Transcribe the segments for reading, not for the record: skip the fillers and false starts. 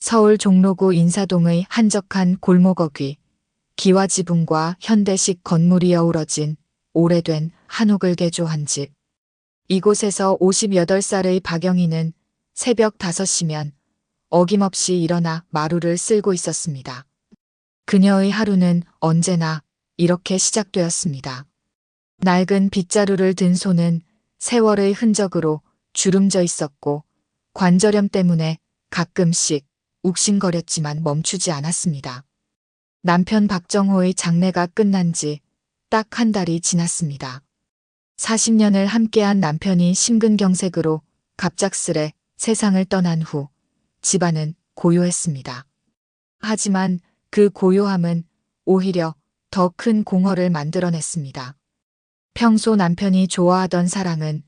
서울 종로구 인사동의 한적한 골목어귀, 기와지붕과 현대식 건물이 어우러진 오래된 한옥을 개조한 집. 이곳에서 58살의 박영희는 새벽 5시면 어김없이 일어나 마루를 쓸고 있었습니다. 그녀의 하루는 언제나 이렇게 시작되었습니다. 낡은 빗자루를 든 손은 세월의 흔적으로 주름져 있었고 관절염 때문에 가끔씩 욱신거렸지만 멈추지 않았습니다. 남편 박정호의 장례가 끝난 지 딱 1달이 지났습니다. 40년을 함께한 남편이 심근경색으로 갑작스레 세상을 떠난 후 집안은 고요했습니다. 하지만 그 고요함은 오히려 더 큰 공허를 만들어냈습니다. 평소 남편이 좋아하던 사랑은,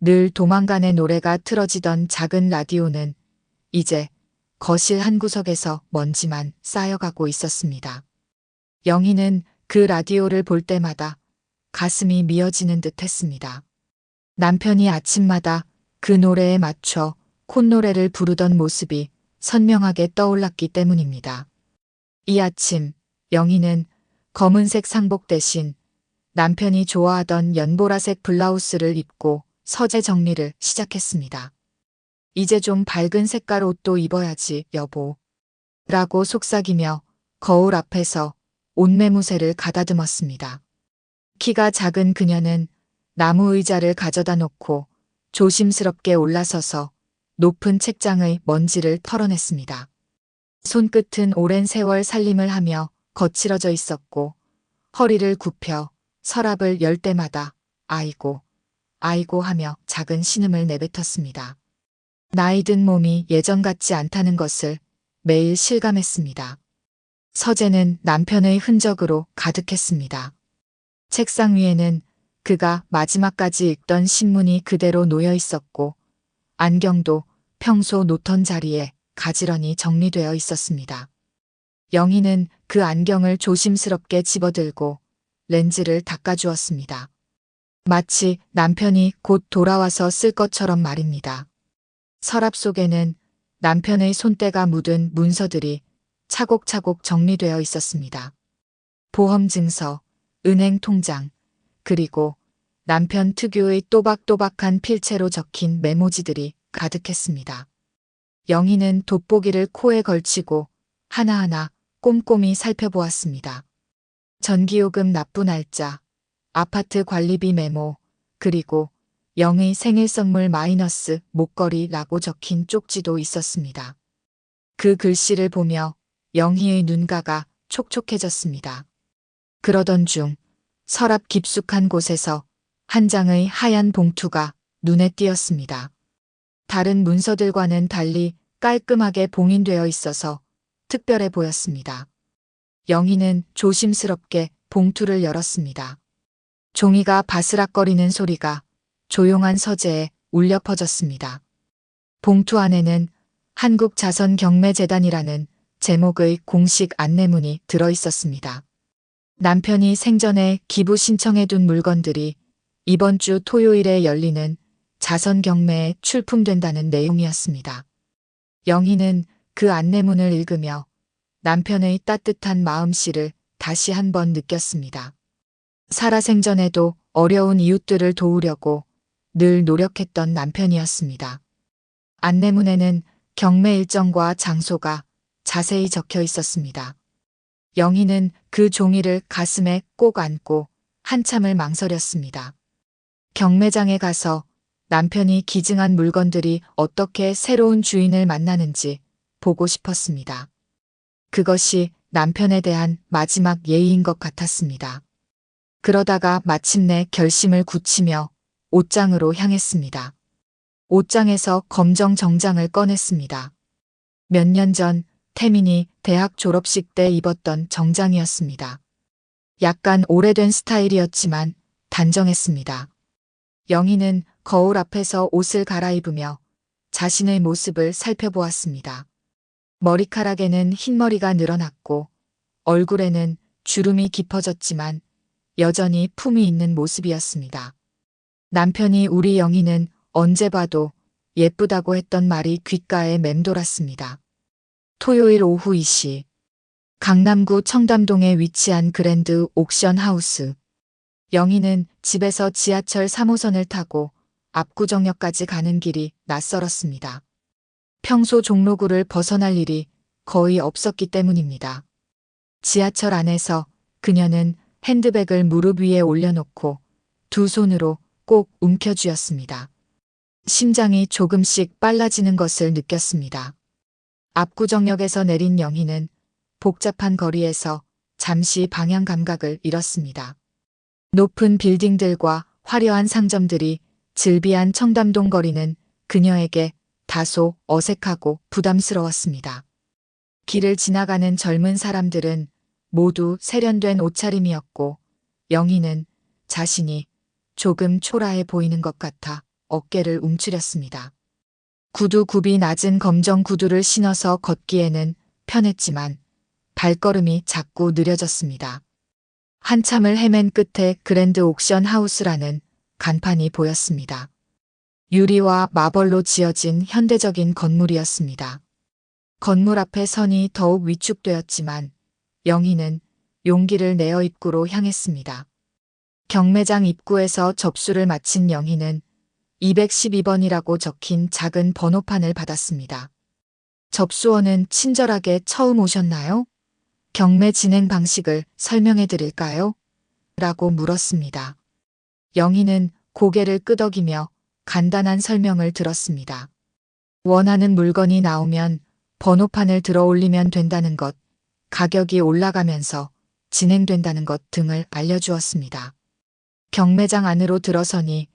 늘 도망간의 노래가 틀어지던 작은 라디오는 이제 거실 한 구석에서 먼지만 쌓여가고 있었습니다. 영희는 그 라디오를 볼 때마다 가슴이 미어지는 듯 했습니다. 남편이 아침마다 그 노래에 맞춰 콧노래를 부르던 모습이 선명하게 떠올랐기 때문입니다. 이 아침 영희는 검은색 상복 대신 남편이 좋아하던 연보라색 블라우스를 입고 서재 정리를 시작했습니다. 이제 좀 밝은 색깔 옷도 입어야지, 여보. 라고 속삭이며 거울 앞에서 옷매무새를 가다듬었습니다. 키가 작은 그녀는 나무 의자를 가져다 놓고 조심스럽게 올라서서 높은 책장의 먼지를 털어냈습니다. 손끝은 오랜 세월 살림을 하며 거칠어져 있었고 허리를 굽혀 서랍을 열 때마다 아이고, 아이고 하며 작은 신음을 내뱉었습니다. 나이 든 몸이 예전 같지 않다는 것을 매일 실감했습니다. 서재는 남편의 흔적으로 가득했습니다. 책상 위에는 그가 마지막까지 읽던 신문이 그대로 놓여 있었고 안경도 평소 놓던 자리에 가지런히 정리되어 있었습니다. 영희는 그 안경을 조심스럽게 집어들고 렌즈를 닦아주었습니다. 마치 남편이 곧 돌아와서 쓸 것처럼 말입니다. 서랍 속에는 남편의 손때가 묻은 문서들이 차곡차곡 정리되어 있었습니다. 보험증서, 은행 통장, 그리고 남편 특유의 또박또박한 필체로 적힌 메모지들이 가득했습니다. 영희는 돋보기를 코에 걸치고 하나하나 꼼꼼히 살펴보았습니다. 전기요금 납부 날짜, 아파트 관리비 메모, 그리고 영의 생일 선물 마이너스 목걸이라고 적힌 쪽지도 있었습니다. 그 글씨를 보며 영희의 눈가가 촉촉해졌습니다. 그러던 중 서랍 깊숙한 곳에서 한 장의 하얀 봉투가 눈에 띄었습니다. 다른 문서들과는 달리 깔끔하게 봉인되어 있어서 특별해 보였습니다. 영희는 조심스럽게 봉투를 열었습니다. 종이가 바스락거리는 소리가 조용한 서재에 울려 퍼졌습니다. 봉투 안에는 한국자선경매재단이라는 제목의 공식 안내문이 들어 있었습니다. 남편이 생전에 기부 신청해둔 물건들이 이번 주 토요일에 열리는 자선경매에 출품된다는 내용이었습니다. 영희는 그 안내문을 읽으며 남편의 따뜻한 마음씨를 다시 한번 느꼈습니다. 살아생전에도 어려운 이웃들을 도우려고 늘 노력했던 남편이었습니다. 안내문에는 경매 일정과 장소가 자세히 적혀 있었습니다. 영희는 그 종이를 가슴에 꼭 안고 한참을 망설였습니다. 경매장에 가서 남편이 기증한 물건들이 어떻게 새로운 주인을 만나는지 보고 싶었습니다. 그것이 남편에 대한 마지막 예의인 것 같았습니다. 그러다가 마침내 결심을 굳히며 옷장으로 향했습니다. 옷장에서 검정 정장을 꺼냈습니다. 몇 년 전 태민이 대학 졸업식 때 입었던 정장이었습니다. 약간 오래된 스타일이었지만 단정했습니다. 영희는 거울 앞에서 옷을 갈아입으며 자신의 모습을 살펴보았습니다. 머리카락에는 흰머리가 늘어났고 얼굴에는 주름이 깊어졌지만 여전히 품이 있는 모습이었습니다. 남편이 우리 영희는 언제 봐도 예쁘다고 했던 말이 귓가에 맴돌았습니다. 토요일 오후 2시. 강남구 청담동에 위치한 그랜드 옥션 하우스. 영희는 집에서 지하철 3호선을 타고 압구정역까지 가는 길이 낯설었습니다. 평소 종로구를 벗어날 일이 거의 없었기 때문입니다. 지하철 안에서 그녀는 핸드백을 무릎 위에 올려놓고 두 손으로 꼭 움켜쥐었습니다. 심장이 조금씩 빨라지는 것을 느꼈습니다. 압구정역에서 내린 영희는 복잡한 거리에서 잠시 방향 감각을 잃었습니다. 높은 빌딩들과 화려한 상점들이 즐비한 청담동 거리는 그녀에게 다소 어색하고 부담스러웠습니다. 길을 지나가는 젊은 사람들은 모두 세련된 옷차림이었고 영희는 자신이 조금 초라해 보이는 것 같아 어깨를 움츠렸습니다. 구두굽이 낮은 검정 구두를 신어서 걷기에는 편했지만 발걸음이 자꾸 느려졌습니다. 한참을 헤맨 끝에 그랜드 옥션 하우스라는 간판이 보였습니다. 유리와 마벌로 지어진 현대적인 건물이었습니다. 건물 앞에 선이 더욱 위축되었지만 영희는 용기를 내어 입구로 향했습니다. 경매장 입구에서 접수를 마친 영희는 212번이라고 적힌 작은 번호판을 받았습니다. 접수원은 친절하게 처음 오셨나요? 경매 진행 방식을 설명해 드릴까요? 라고 물었습니다. 영희는 고개를 끄덕이며 간단한 설명을 들었습니다. 원하는 물건이 나오면 번호판을 들어 올리면 된다는 것, 가격이 올라가면서 진행된다는 것 등을 알려주었습니다. 경매장 안으로 들어서니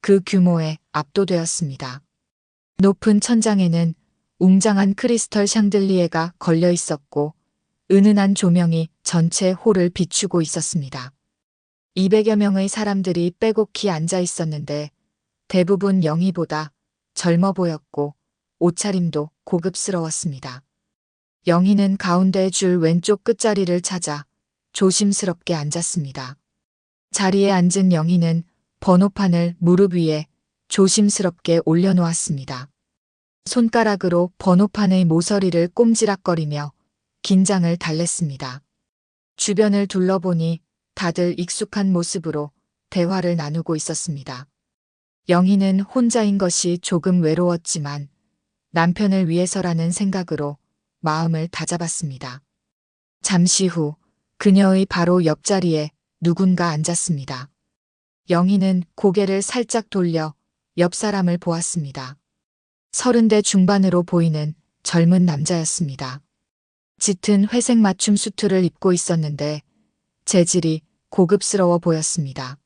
그 규모에 압도되었습니다. 높은 천장에는 웅장한 크리스털 샹들리에가 걸려 있었고 은은한 조명이 전체 홀을 비추고 있었습니다. 200여 명의 사람들이 빼곡히 앉아 있었는데 대부분 영희보다 젊어 보였고 옷차림도 고급스러웠습니다. 영희는 가운데 줄 왼쪽 끝자리를 찾아 조심스럽게 앉았습니다. 자리에 앉은 영희는 번호판을 무릎 위에 조심스럽게 올려놓았습니다. 손가락으로 번호판의 모서리를 꼼지락거리며 긴장을 달랬습니다. 주변을 둘러보니 다들 익숙한 모습으로 대화를 나누고 있었습니다. 영희는 혼자인 것이 조금 외로웠지만 남편을 위해서라는 생각으로 마음을 다잡았습니다. 잠시 후 그녀의 바로 옆자리에 누군가 앉았습니다. 영희는 고개를 살짝 돌려 옆 사람을 보았습니다. 30대 중반으로 보이는 젊은 남자였습니다. 짙은 회색 맞춤 수트를 입고 있었는데 재질이 고급스러워 보였습니다.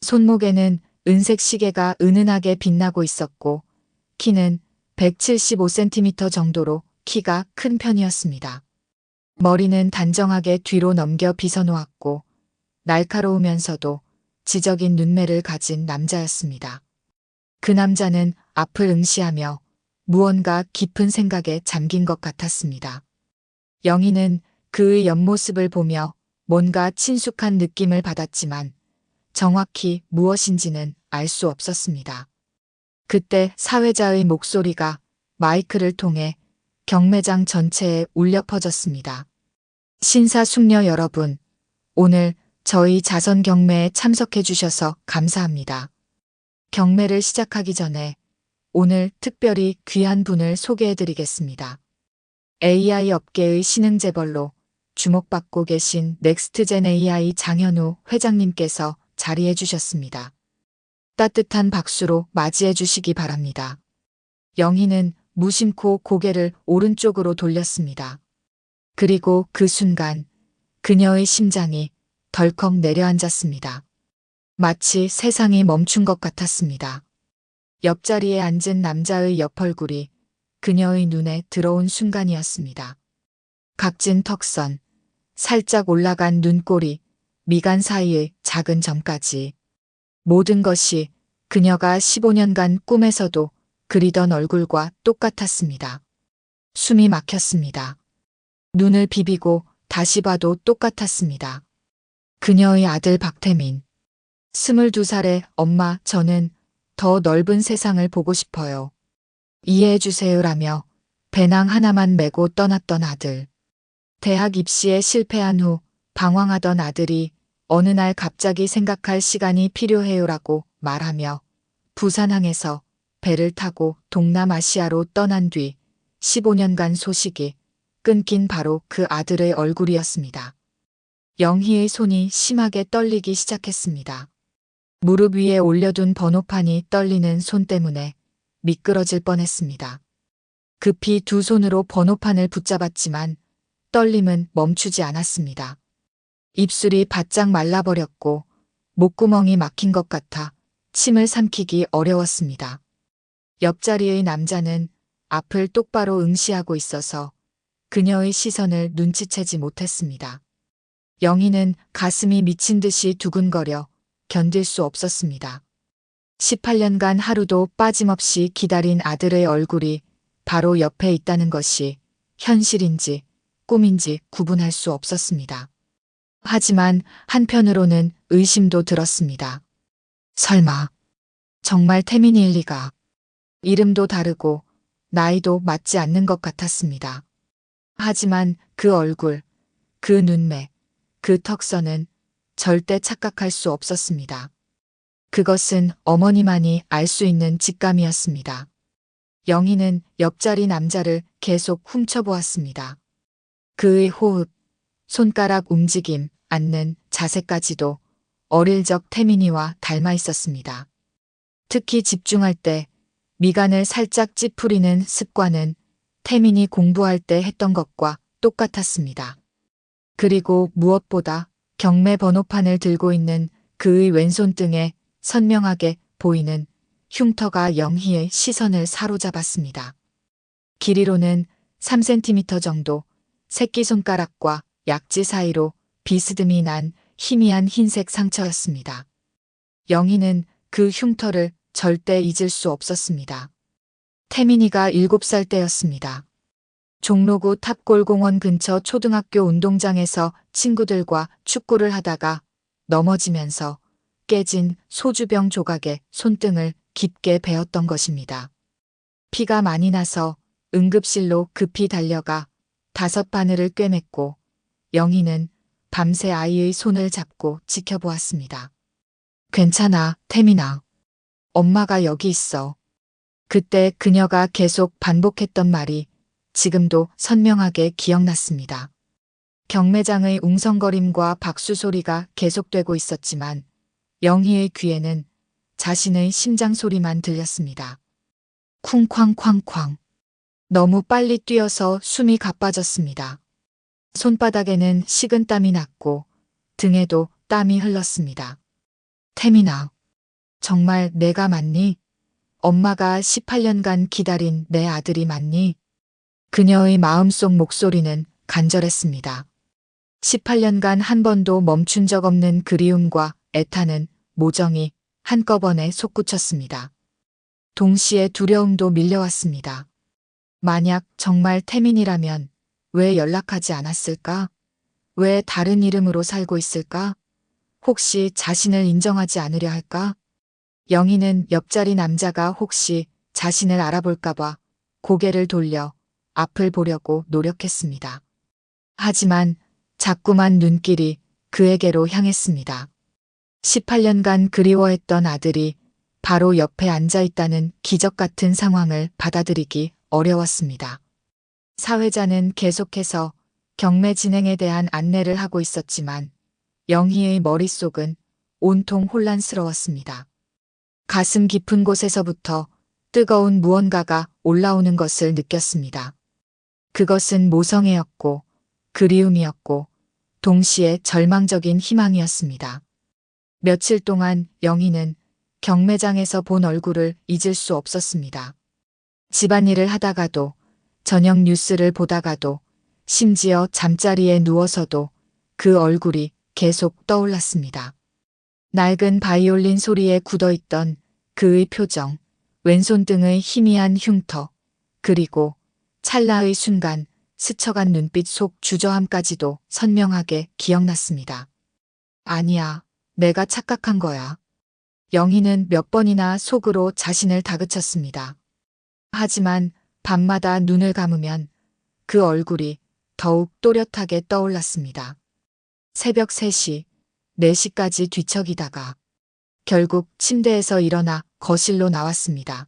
손목에는 은색 시계가 은은하게 빛나고 있었고 키는 175cm 정도로 키가 큰 편이었습니다. 머리는 단정하게 뒤로 넘겨 빗어놓았고 날카로우면서도 지적인 눈매를 가진 남자였습니다. 그 남자는 앞을 응시하며 무언가 깊은 생각에 잠긴 것 같았습니다. 영희는 그의 옆모습을 보며 뭔가 친숙한 느낌을 받았지만 정확히 무엇인지는 알 수 없었습니다. 그때 사회자의 목소리가 마이크를 통해 경매장 전체에 울려 퍼졌습니다. 신사숙녀 여러분, 오늘 저희 자선 경매에 참석해 주셔서 감사합니다. 경매를 시작하기 전에 오늘 특별히 귀한 분을 소개해 드리겠습니다. AI 업계의 신흥 재벌로 주목받고 계신 넥스트젠 AI 장현우 회장님께서 자리해 주셨습니다. 따뜻한 박수로 맞이해 주시기 바랍니다. 영희는 무심코 고개를 오른쪽으로 돌렸습니다. 그리고 그 순간 그녀의 심장이 덜컥 내려앉았습니다. 마치 세상이 멈춘 것 같았습니다. 옆자리에 앉은 남자의 옆얼굴이 그녀의 눈에 들어온 순간이었습니다. 각진 턱선, 살짝 올라간 눈꼬리, 미간 사이의 작은 점까지 모든 것이 그녀가 15년간 꿈에서도 그리던 얼굴과 똑같았습니다. 숨이 막혔습니다. 눈을 비비고 다시 봐도 똑같았습니다. 그녀의 아들 박태민. 22살의 엄마, 저는 더 넓은 세상을 보고 싶어요. 이해해 주세요라며 배낭 하나만 메고 떠났던 아들. 대학 입시에 실패한 후 방황하던 아들이 어느 날 갑자기 생각할 시간이 필요해요라고 말하며 부산항에서 배를 타고 동남아시아로 떠난 뒤 15년간 소식이 끊긴 바로 그 아들의 얼굴이었습니다. 영희의 손이 심하게 떨리기 시작했습니다. 무릎 위에 올려둔 번호판이 떨리는 손 때문에 미끄러질 뻔했습니다. 급히 두 손으로 번호판을 붙잡았지만 떨림은 멈추지 않았습니다. 입술이 바짝 말라버렸고 목구멍이 막힌 것 같아 침을 삼키기 어려웠습니다. 옆자리의 남자는 앞을 똑바로 응시하고 있어서 그녀의 시선을 눈치채지 못했습니다. 영희는 가슴이 미친 듯이 두근거려 견딜 수 없었습니다. 18년간 하루도 빠짐없이 기다린 아들의 얼굴이 바로 옆에 있다는 것이 현실인지 꿈인지 구분할 수 없었습니다. 하지만 한편으로는 의심도 들었습니다. 설마 정말 태민이일 리가. 이름도 다르고 나이도 맞지 않는 것 같았습니다. 하지만 그 얼굴, 그 눈매, 그 턱선은 절대 착각할 수 없었습니다. 그것은 어머니만이 알 수 있는 직감이었습니다. 영희는 옆자리 남자를 계속 훔쳐보았습니다. 그의 호흡, 손가락 움직임, 앉는 자세까지도 어릴 적 태민이와 닮아 있었습니다. 특히 집중할 때 미간을 살짝 찌푸리는 습관은 태민이 공부할 때 했던 것과 똑같았습니다. 그리고 무엇보다 경매 번호판을 들고 있는 그의 왼손등에 선명하게 보이는 흉터가 영희의 시선을 사로잡았습니다. 길이로는 3cm 정도, 새끼손가락과 약지 사이로 비스듬히 난 희미한 흰색 상처였습니다. 영희는 그 흉터를 절대 잊을 수 없었습니다. 태민이가 7살 때였습니다. 종로구 탑골공원 근처 초등학교 운동장에서 친구들과 축구를 하다가 넘어지면서 깨진 소주병 조각에 손등을 깊게 베었던 것입니다. 피가 많이 나서 응급실로 급히 달려가 5바늘을 꿰맸고 영희는 밤새 아이의 손을 잡고 지켜보았습니다. 괜찮아, 태민아. 엄마가 여기 있어. 그때 그녀가 계속 반복했던 말이 지금도 선명하게 기억났습니다. 경매장의 웅성거림과 박수 소리가 계속되고 있었지만 영희의 귀에는 자신의 심장 소리만 들렸습니다. 쿵쾅쾅쾅. 너무 빨리 뛰어서 숨이 가빠졌습니다. 손바닥에는 식은땀이 났고 등에도 땀이 흘렀습니다. 태민아, 정말 내가 맞니? 엄마가 18년간 기다린 내 아들이 맞니? 그녀의 마음속 목소리는 간절했습니다. 18년간 한 번도 멈춘 적 없는 그리움과 애타는 모정이 한꺼번에 솟구쳤습니다. 동시에 두려움도 밀려왔습니다. 만약 정말 태민이라면 왜 연락하지 않았을까? 왜 다른 이름으로 살고 있을까? 혹시 자신을 인정하지 않으려 할까? 영희는 옆자리 남자가 혹시 자신을 알아볼까봐 고개를 돌려 앞을 보려고 노력했습니다. 하지만 자꾸만 눈길이 그에게로 향했습니다. 18년간 그리워했던 아들이 바로 옆에 앉아 있다는 기적 같은 상황을 받아들이기 어려웠습니다. 사회자는 계속해서 경매 진행에 대한 안내를 하고 있었지만 영희의 머릿속은 온통 혼란스러웠습니다. 가슴 깊은 곳에서부터 뜨거운 무언가가 올라오는 것을 느꼈습니다. 그것은 모성애였고 그리움이었고 동시에 절망적인 희망이었습니다. 며칠 동안 영희는 경매장에서 본 얼굴을 잊을 수 없었습니다. 집안일을 하다가도 저녁 뉴스를 보다가도 심지어 잠자리에 누워서도 그 얼굴이 계속 떠올랐습니다. 낡은 바이올린 소리에 굳어있던 그의 표정, 왼손 등의 희미한 흉터, 그리고 찰나의 순간 스쳐간 눈빛 속 주저함까지도 선명하게 기억났습니다. 아니야, 내가 착각한 거야. 영희는 몇 번이나 속으로 자신을 다그쳤습니다. 하지만 밤마다 눈을 감으면 그 얼굴이 더욱 또렷하게 떠올랐습니다. 새벽 3시, 4시까지 뒤척이다가 결국 침대에서 일어나 거실로 나왔습니다.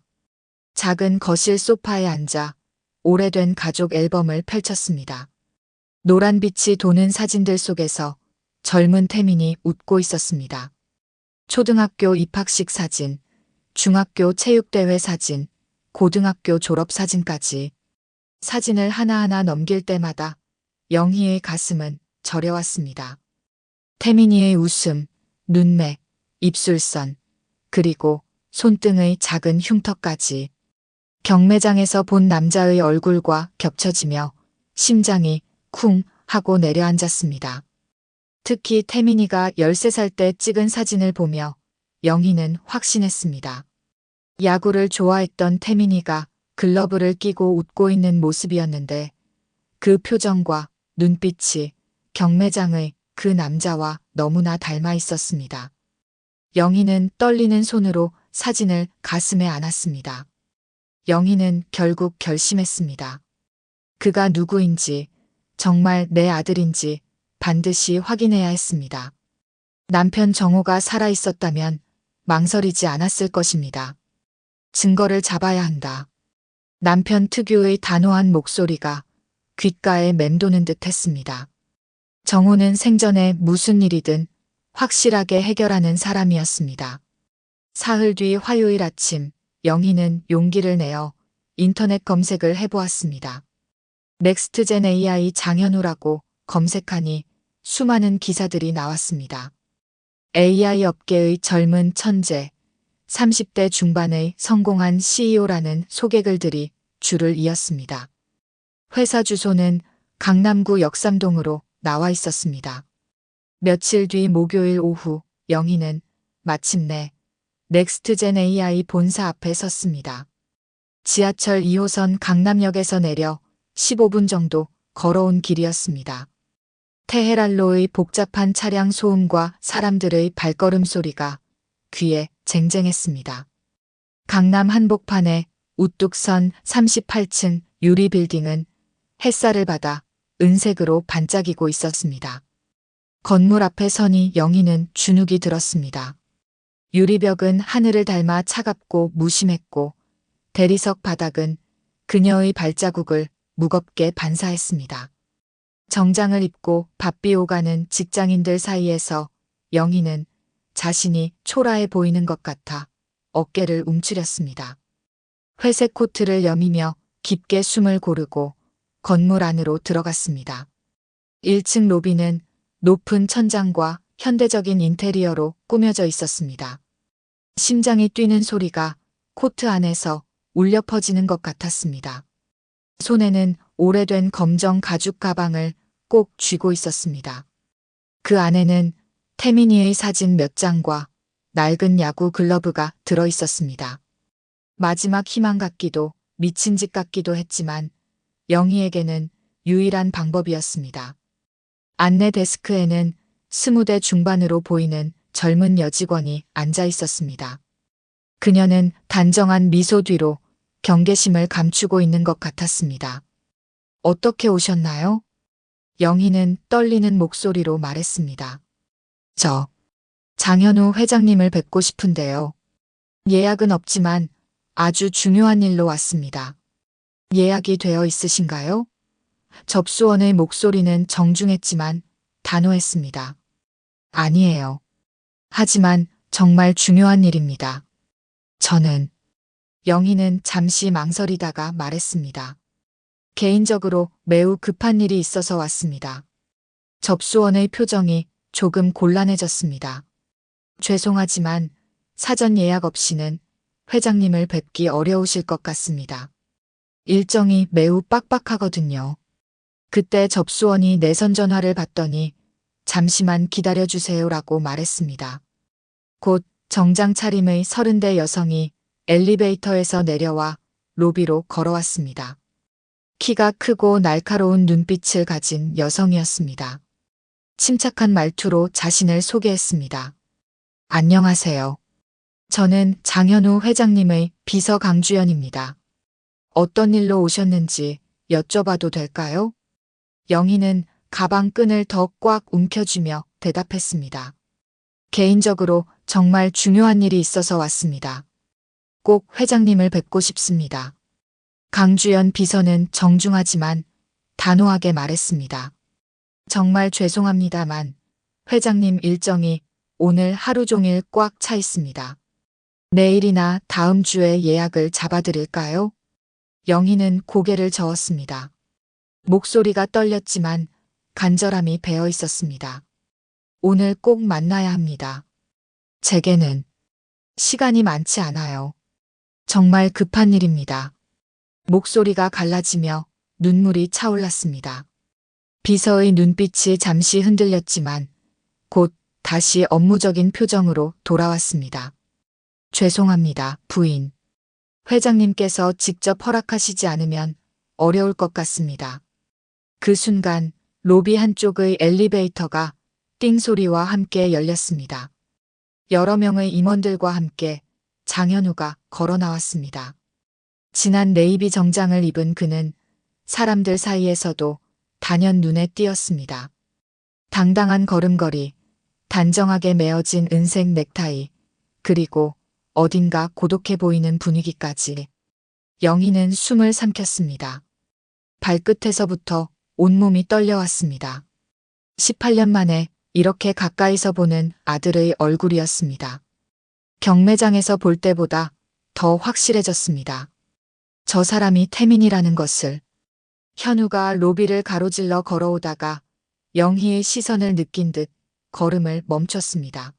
작은 거실 소파에 앉아 오래된 가족 앨범을 펼쳤습니다. 노란 빛이 도는 사진들 속에서 젊은 태민이 웃고 있었습니다. 초등학교 입학식 사진, 중학교 체육대회 사진, 고등학교 졸업 사진까지 사진을 하나하나 넘길 때마다 영희의 가슴은 저려왔습니다. 태민이의 웃음, 눈매, 입술선, 그리고 손등의 작은 흉터까지 경매장에서 본 남자의 얼굴과 겹쳐지며 심장이 쿵 하고 내려앉았습니다. 특히 태민이가 13살 때 찍은 사진을 보며 영희는 확신했습니다. 야구를 좋아했던 태민이가 글러브를 끼고 웃고 있는 모습이었는데 그 표정과 눈빛이 경매장의 그 남자와 너무나 닮아 있었습니다. 영희는 떨리는 손으로 사진을 가슴에 안았습니다. 영희는 결국 결심했습니다. 그가 누구인지, 정말 내 아들인지 반드시 확인해야 했습니다. 남편 정호가 살아있었다면 망설이지 않았을 것입니다. 증거를 잡아야 한다. 남편 특유의 단호한 목소리가 귓가에 맴도는 듯 했습니다. 정호는 생전에 무슨 일이든 확실하게 해결하는 사람이었습니다. 사흘 뒤 화요일 아침, 영희는 용기를 내어 인터넷 검색을 해보았습니다. 넥스트젠 AI 장현우라고 검색하니 수많은 기사들이 나왔습니다. AI 업계의 젊은 천재, 30대 중반의 성공한 CEO라는 소개글들이 줄을 이었습니다. 회사 주소는 강남구 역삼동으로 나와 있었습니다. 며칠 뒤 목요일 오후 영희는 마침내 넥스트젠 AI 본사 앞에 섰습니다. 지하철 2호선 강남역에서 내려 15분 정도 걸어온 길이었습니다. 테헤란로의 복잡한 차량 소음과 사람들의 발걸음 소리가 귀에 쟁쟁했습니다. 강남 한복판에 우뚝 선 38층 유리 빌딩은 햇살을 받아 은색으로 반짝이고 있었습니다. 건물 앞에 서니 영희는 주눅이 들었습니다. 유리벽은 하늘을 닮아 차갑고 무심했고 대리석 바닥은 그녀의 발자국을 무겁게 반사했습니다. 정장을 입고 바삐 오가는 직장인들 사이에서 영희는 자신이 초라해 보이는 것 같아 어깨를 움츠렸습니다. 회색 코트를 여미며 깊게 숨을 고르고 건물 안으로 들어갔습니다. 1층 로비는 높은 천장과 현대적인 인테리어로 꾸며져 있었습니다. 심장이 뛰는 소리가 코트 안에서 울려 퍼지는 것 같았습니다. 손에는 오래된 검정 가죽 가방을 꼭 쥐고 있었습니다. 그 안에는 태민이의 사진 몇 장과 낡은 야구 글러브가 들어 있었습니다. 마지막 희망 같기도 미친 짓 같기도 했지만 영희에게는 유일한 방법이었습니다. 안내 데스크에는 20대 중반으로 보이는 젊은 여직원이 앉아 있었습니다. 그녀는 단정한 미소 뒤로 경계심을 감추고 있는 것 같았습니다. 어떻게 오셨나요? 영희는 떨리는 목소리로 말했습니다. 저 장현우 회장님을 뵙고 싶은데요. 예약은 없지만 아주 중요한 일로 왔습니다. 예약이 되어 있으신가요? 접수원의 목소리는 정중했지만 단호했습니다. 아니에요. 하지만 정말 중요한 일입니다. 저는 영희는 잠시 망설이다가 말했습니다. 개인적으로 매우 급한 일이 있어서 왔습니다. 접수원의 표정이 조금 곤란해졌습니다. 죄송하지만 사전 예약 없이는 회장님을 뵙기 어려우실 것 같습니다. 일정이 매우 빡빡하거든요. 그때 접수원이 내선 전화를 받더니 잠시만 기다려주세요라고 말했습니다. 곧 정장 차림의 30대 여성이 엘리베이터에서 내려와 로비로 걸어왔습니다. 키가 크고 날카로운 눈빛을 가진 여성이었습니다. 침착한 말투로 자신을 소개했습니다. 안녕하세요. 저는 장현우 회장님의 비서 강주연입니다. 어떤 일로 오셨는지 여쭤봐도 될까요? 영희는 가방 끈을 더 꽉 움켜쥐며 대답했습니다. 개인적으로 정말 중요한 일이 있어서 왔습니다. 꼭 회장님을 뵙고 싶습니다. 강주연 비서는 정중하지만 단호하게 말했습니다. 정말 죄송합니다만 회장님 일정이 오늘 하루 종일 꽉 차 있습니다. 내일이나 다음 주에 예약을 잡아드릴까요? 영희는 고개를 저었습니다. 목소리가 떨렸지만 간절함이 배어 있었습니다. 오늘 꼭 만나야 합니다. 제게는 시간이 많지 않아요. 정말 급한 일입니다. 목소리가 갈라지며 눈물이 차올랐습니다. 비서의 눈빛이 잠시 흔들렸지만 곧 다시 업무적인 표정으로 돌아왔습니다. 죄송합니다, 부인. 회장님께서 직접 허락하시지 않으면 어려울 것 같습니다. 그 순간 로비 한쪽의 엘리베이터가 띵 소리와 함께 열렸습니다. 여러 명의 임원들과 함께 장현우가 걸어 나왔습니다. 진한 네이비 정장을 입은 그는 사람들 사이에서도 단연 눈에 띄었습니다. 당당한 걸음걸이, 단정하게 메어진 은색 넥타이, 그리고 어딘가 고독해 보이는 분위기까지. 영희는 숨을 삼켰습니다. 발끝에서부터 온몸이 떨려왔습니다. 18년 만에 이렇게 가까이서 보는 아들의 얼굴이었습니다. 경매장에서 볼 때보다 더 확실해졌습니다. 저 사람이 태민이라는 것을. 현우가 로비를 가로질러 걸어오다가 영희의 시선을 느낀 듯 걸음을 멈췄습니다.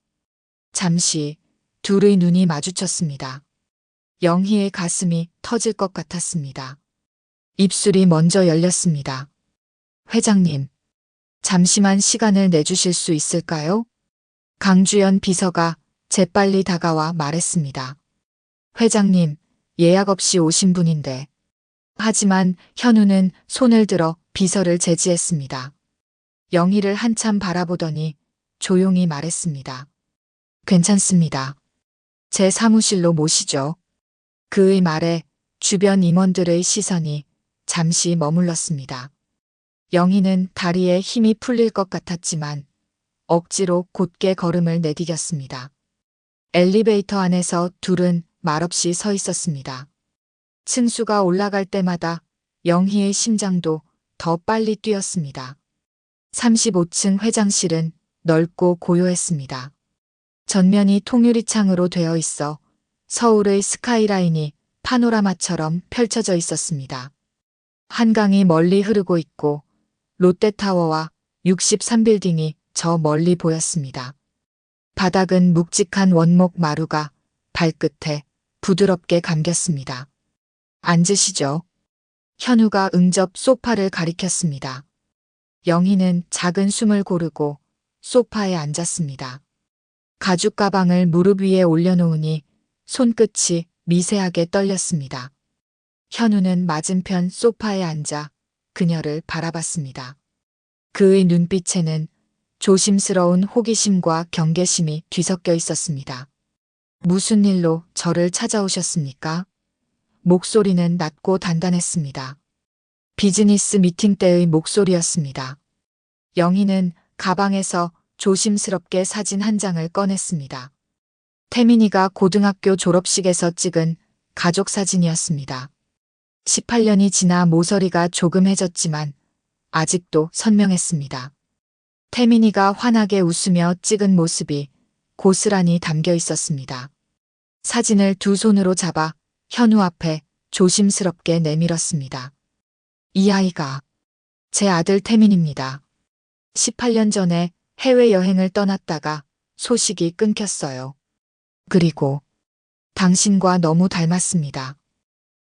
잠시 둘의 눈이 마주쳤습니다. 영희의 가슴이 터질 것 같았습니다. 입술이 먼저 열렸습니다. 회장님, 잠시만 시간을 내주실 수 있을까요? 강주연 비서가 재빨리 다가와 말했습니다. 회장님, 예약 없이 오신 분인데. 하지만 현우는 손을 들어 비서를 제지했습니다. 영희를 한참 바라보더니 조용히 말했습니다. 괜찮습니다. 제 사무실로 모시죠. 그의 말에 주변 임원들의 시선이 잠시 머물렀습니다. 영희는 다리에 힘이 풀릴 것 같았지만 억지로 곧게 걸음을 내디뎠습니다. 엘리베이터 안에서 둘은 말없이 서 있었습니다. 층수가 올라갈 때마다 영희의 심장도 더 빨리 뛰었습니다. 35층 회장실은 넓고 고요했습니다. 전면이 통유리창으로 되어 있어 서울의 스카이라인이 파노라마처럼 펼쳐져 있었습니다. 한강이 멀리 흐르고 있고 롯데타워와 63빌딩이 저 멀리 보였습니다. 바닥은 묵직한 원목 마루가 발끝에 부드럽게 감겼습니다. 앉으시죠. 현우가 응접 소파를 가리켰습니다. 영희는 작은 숨을 고르고 소파에 앉았습니다. 가죽 가방을 무릎 위에 올려놓으니 손끝이 미세하게 떨렸습니다. 현우는 맞은편 소파에 앉아 그녀를 바라봤습니다. 그의 눈빛에는 조심스러운 호기심과 경계심이 뒤섞여 있었습니다. 무슨 일로 저를 찾아오셨습니까? 목소리는 낮고 단단했습니다. 비즈니스 미팅 때의 목소리였습니다. 영희는 가방에서 조심스럽게 사진 한 장을 꺼냈습니다. 태민이가 고등학교 졸업식에서 찍은 가족 사진이었습니다. 18년이 지나 모서리가 조금 해졌지만 아직도 선명했습니다. 태민이가 환하게 웃으며 찍은 모습이 고스란히 담겨 있었습니다. 사진을 두 손으로 잡아 현우 앞에 조심스럽게 내밀었습니다. 이 아이가 제 아들 태민입니다. 18년 전에 해외여행을 떠났다가 소식이 끊겼어요. 그리고 당신과 너무 닮았습니다.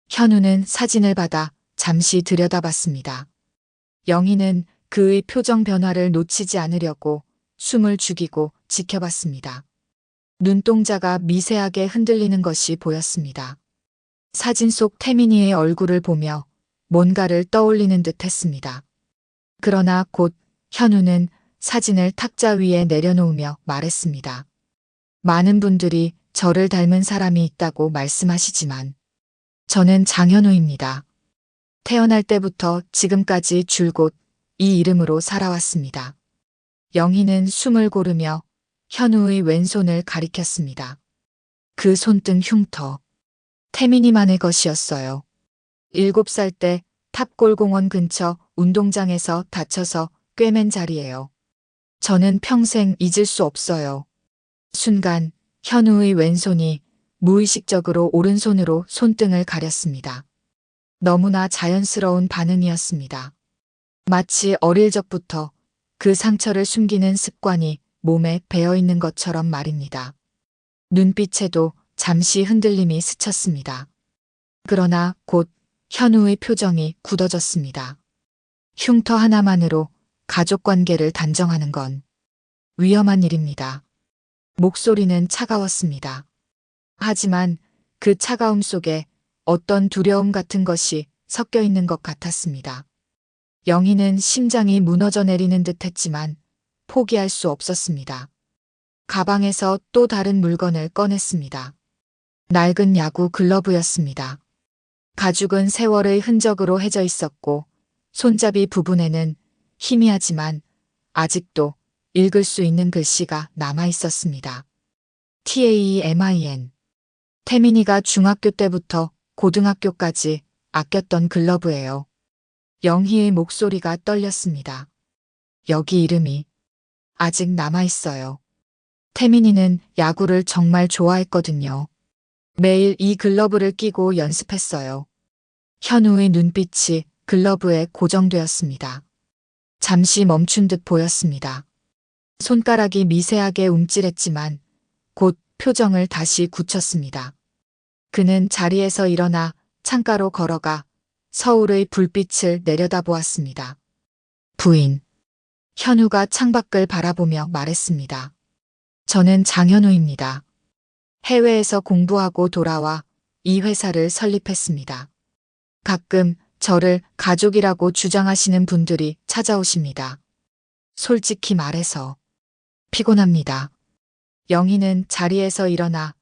현우는 사진을 받아 잠시 들여다봤습니다. 영희는 그의 표정 변화를 놓치지 않으려고 숨을 죽이고 지켜봤습니다. 눈동자가 미세하게 흔들리는 것이 보였습니다. 사진 속 태민이의 얼굴을 보며 뭔가를 떠올리는 듯 했습니다. 그러나 곧 현우는 사진을 탁자 위에 내려놓으며 말했습니다. 많은 분들이 저를 닮은 사람이 있다고 말씀하시지만 저는 장현우입니다. 태어날 때부터 지금까지 줄곧 이 이름으로 살아왔습니다. 영희는 숨을 고르며 현우의 왼손을 가리켰습니다. 그 손등 흉터. 태민이만의 것이었어요. 7살 때 탑골공원 근처 운동장에서 다쳐서 꿰맨 자리예요. 저는 평생 잊을 수 없어요. 순간 현우의 왼손이 무의식적으로 오른손으로 손등을 가렸습니다. 너무나 자연스러운 반응이었습니다. 마치 어릴 적부터 그 상처를 숨기는 습관이 몸에 배어 있는 것처럼 말입니다. 눈빛에도 잠시 흔들림이 스쳤습니다. 그러나 곧 현우의 표정이 굳어졌습니다. 흉터 하나만으로 가족 관계를 단정하는 건 위험한 일입니다. 목소리는 차가웠습니다. 하지만 그 차가움 속에 어떤 두려움 같은 것이 섞여 있는 것 같았습니다. 영희는 심장이 무너져 내리는 듯 했지만 포기할 수 없었습니다. 가방에서 또 다른 물건을 꺼냈습니다. 낡은 야구 글러브였습니다. 가죽은 세월의 흔적으로 해져 있었고 손잡이 부분에는 희미하지만 아직도 읽을 수 있는 글씨가 남아 있었습니다. TAEMIN. 태민이가 중학교 때부터 고등학교까지 아꼈던 글러브예요. 영희의 목소리가 떨렸습니다. 여기 이름이 아직 남아 있어요. 태민이는 야구를 정말 좋아했거든요. 매일 이 글러브를 끼고 연습했어요. 현우의 눈빛이 글러브에 고정되었습니다. 잠시 멈춘 듯 보였습니다. 손가락이 미세하게 움찔했지만 곧 표정을 다시 굳혔습니다. 그는 자리에서 일어나 창가로 걸어가 서울의 불빛을 내려다보았습니다. 부인. 현우가 창밖을 바라보며 말했습니다. 저는 장현우입니다. 해외에서 공부하고 돌아와 이 회사를 설립했습니다. 가끔 저를 가족이라고 주장하시는 분들이 찾아오십니다. 솔직히 말해서 피곤합니다. 영희는 자리에서 일어나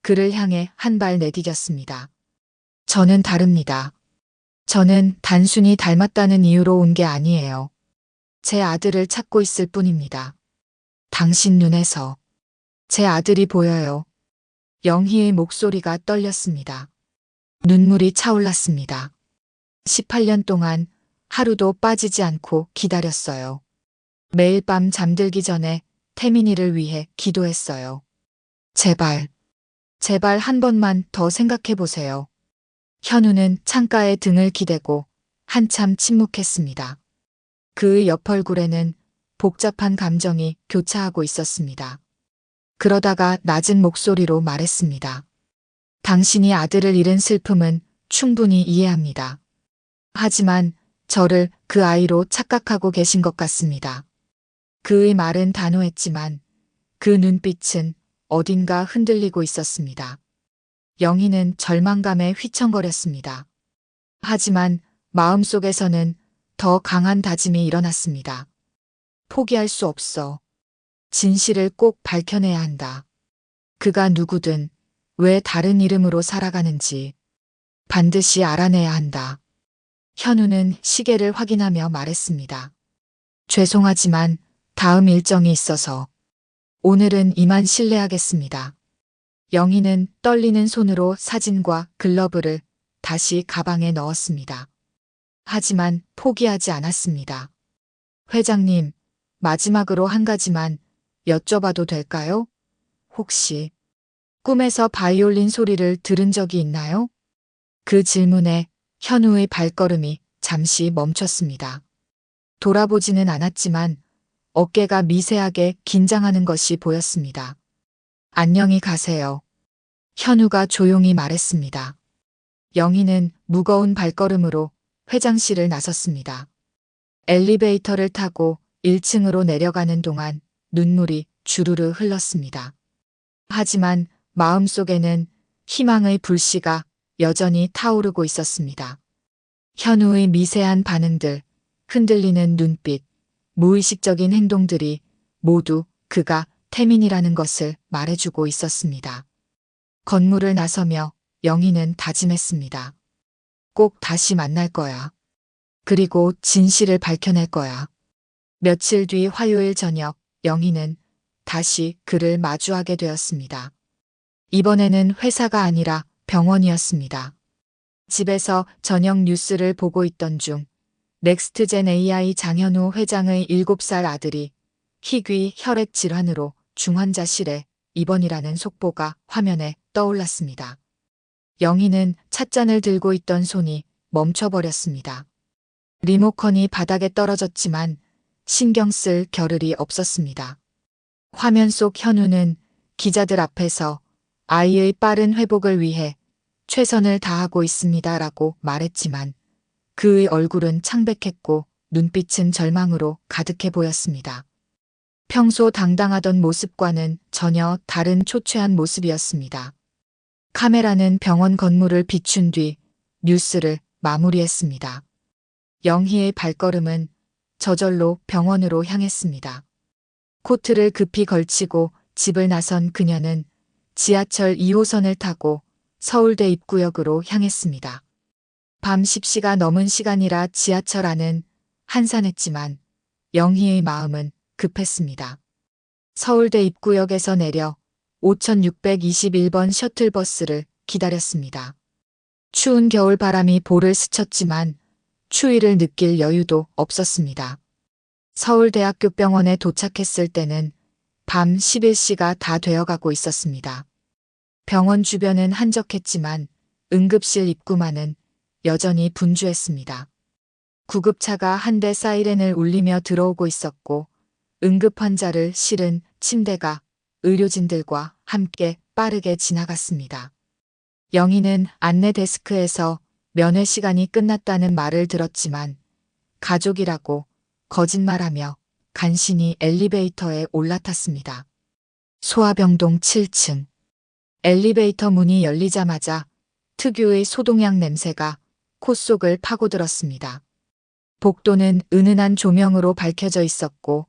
그를 향해 한 발 내디뎠습니다. 저는 다릅니다. 저는 단순히 닮았다는 이유로 온 게 아니에요. 제 아들을 찾고 있을 뿐입니다. 당신 눈에서 제 아들이 보여요. 영희의 목소리가 떨렸습니다. 눈물이 차올랐습니다. 18년 동안 하루도 빠지지 않고 기다렸어요. 매일 밤 잠들기 전에 태민이를 위해 기도했어요. 제발, 제발 한 번만 더 생각해 보세요. 현우는 창가에 등을 기대고 한참 침묵했습니다. 그의 옆 얼굴에는 복잡한 감정이 교차하고 있었습니다. 그러다가 낮은 목소리로 말했습니다. 당신이 아들을 잃은 슬픔은 충분히 이해합니다. 하지만 저를 그 아이로 착각하고 계신 것 같습니다. 그의 말은 단호했지만 그 눈빛은 어딘가 흔들리고 있었습니다. 영희는 절망감에 휘청거렸습니다. 하지만 마음속에서는 더 강한 다짐이 일어났습니다. 포기할 수 없어. 진실을 꼭 밝혀내야 한다. 그가 누구든 왜 다른 이름으로 살아가는지 반드시 알아내야 한다. 현우는 시계를 확인하며 말했습니다. 죄송하지만 다음 일정이 있어서 오늘은 이만 실례하겠습니다. 영희는 떨리는 손으로 사진과 글러브를 다시 가방에 넣었습니다. 하지만 포기하지 않았습니다. 회장님, 마지막으로 한 가지만 여쭤봐도 될까요? 혹시 꿈에서 바이올린 소리를 들은 적이 있나요? 그 질문에 현우의 발걸음이 잠시 멈췄습니다. 돌아보지는 않았지만 어깨가 미세하게 긴장하는 것이 보였습니다. 안녕히 가세요. 현우가 조용히 말했습니다. 영희는 무거운 발걸음으로 회장실을 나섰습니다. 엘리베이터를 타고 1층으로 내려가는 동안 눈물이 주르르 흘렀습니다. 하지만 마음속에는 희망의 불씨가 여전히 타오르고 있었습니다. 현우의 미세한 반응들, 흔들리는 눈빛, 무의식적인 행동들이 모두 그가 태민이라는 것을 말해주고 있었습니다. 건물을 나서며 영희는 다짐했습니다. 꼭 다시 만날 거야. 그리고 진실을 밝혀낼 거야. 며칠 뒤 화요일 저녁, 영희는 다시 그를 마주하게 되었습니다. 이번에는 회사가 아니라 병원이었습니다. 집에서 저녁 뉴스를 보고 있던 중 넥스트젠 AI 장현우 회장의 7살 아들이 희귀 혈액 질환으로 중환자실에 입원이라는 속보가 화면에 떠올랐습니다. 영희는 찻잔을 들고 있던 손이 멈춰버렸습니다. 리모컨이 바닥에 떨어졌지만 신경 쓸 겨를이 없었습니다. 화면 속 현우는 기자들 앞에서 아이의 빠른 회복을 위해 최선을 다하고 있습니다라고 말했지만 그의 얼굴은 창백했고 눈빛은 절망으로 가득해 보였습니다. 평소 당당하던 모습과는 전혀 다른 초췌한 모습이었습니다. 카메라는 병원 건물을 비춘 뒤 뉴스를 마무리했습니다. 영희의 발걸음은 저절로 병원으로 향했습니다. 코트를 급히 걸치고 집을 나선 그녀는 지하철 2호선을 타고 서울대 입구역으로 향했습니다. 밤 10시가 넘은 시간이라 지하철 안은 한산했지만 영희의 마음은 급했습니다. 서울대 입구역에서 내려 5621번 셔틀버스를 기다렸습니다. 추운 겨울 바람이 볼을 스쳤지만 추위를 느낄 여유도 없었습니다. 서울대학교 병원에 도착했을 때는 밤 11시가 다 되어가고 있었습니다. 병원 주변은 한적했지만 응급실 입구만은 여전히 분주했습니다. 구급차가 한 대 사이렌을 울리며 들어오고 있었고 응급 환자를 실은 침대가 의료진들과 함께 빠르게 지나갔습니다. 영희는 안내 데스크에서 면회 시간이 끝났다는 말을 들었지만 가족이라고 거짓말하며 간신히 엘리베이터에 올라탔습니다. 소아병동 7층. 엘리베이터 문이 열리자마자 특유의 소독약 냄새가 콧속을 파고들었습니다. 복도는 은은한 조명으로 밝혀져 있었고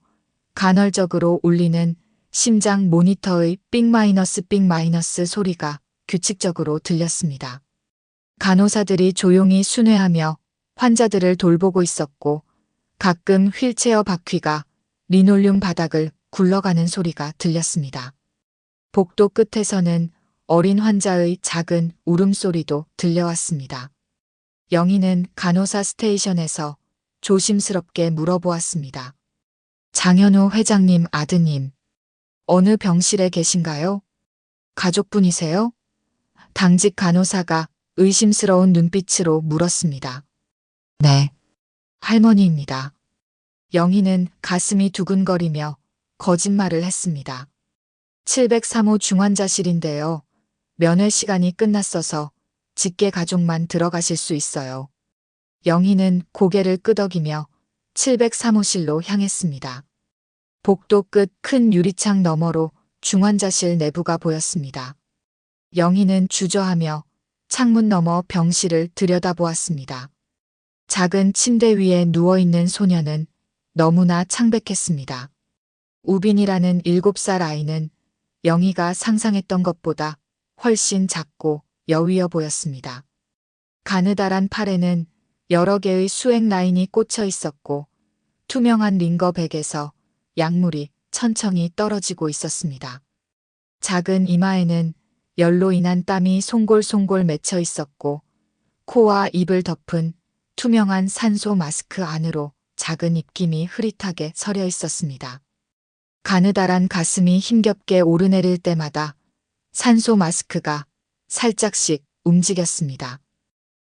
간헐적으로 울리는 심장 모니터의 삑-삑- 소리가 규칙적으로 들렸습니다. 간호사들이 조용히 순회하며 환자들을 돌보고 있었고 가끔 휠체어 바퀴가 리놀륨 바닥을 굴러가는 소리가 들렸습니다. 복도 끝에서는 어린 환자의 작은 울음소리도 들려왔습니다. 영희는 간호사 스테이션에서 조심스럽게 물어보았습니다. 장현우 회장님 아드님, 어느 병실에 계신가요? 가족분이세요? 당직 간호사가 의심스러운 눈빛으로 물었습니다. 네, 할머니입니다. 영희는 가슴이 두근거리며 거짓말을 했습니다. 703호 중환자실인데요. 면회 시간이 끝났어서 직계 가족만 들어가실 수 있어요. 영희는 고개를 끄덕이며 703호실로 향했습니다. 복도 끝 큰 유리창 너머로 중환자실 내부가 보였습니다. 영희는 주저하며 창문 너머 병실을 들여다보았습니다. 작은 침대 위에 누워있는 소녀는 너무나 창백했습니다. 우빈이라는 7살 아이는 영희가 상상했던 것보다 훨씬 작고 여위어 보였습니다. 가느다란 팔에는 여러 개의 수액 라인이 꽂혀 있었고 투명한 링거백에서 약물이 천천히 떨어지고 있었습니다. 작은 이마에는 열로 인한 땀이 송골송골 맺혀 있었고 코와 입을 덮은 투명한 산소 마스크 안으로 작은 입김이 흐릿하게 서려 있었습니다. 가느다란 가슴이 힘겹게 오르내릴 때마다 산소 마스크가 살짝씩 움직였습니다.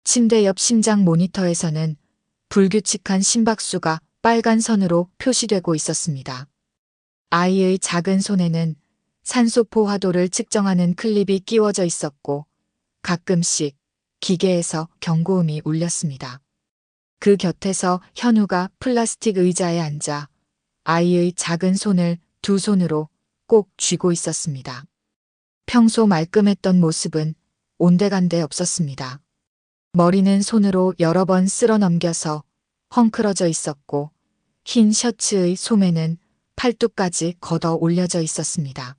침대 옆 심장 모니터에서는 불규칙한 심박수가 빨간 선으로 표시되고 있었습니다. 아이의 작은 손에는 산소 포화도를 측정하는 클립이 끼워져 있었고 가끔씩 기계에서 경고음이 울렸습니다. 그 곁에서 현우가 플라스틱 의자에 앉아 아이의 작은 손을 두 손으로 꼭 쥐고 있었습니다. 평소 말끔했던 모습은 온데간데 없었습니다. 머리는 손으로 여러 번 쓸어 넘겨서 헝클어져 있었고 흰 셔츠의 소매는 팔뚝까지 걷어 올려져 있었습니다.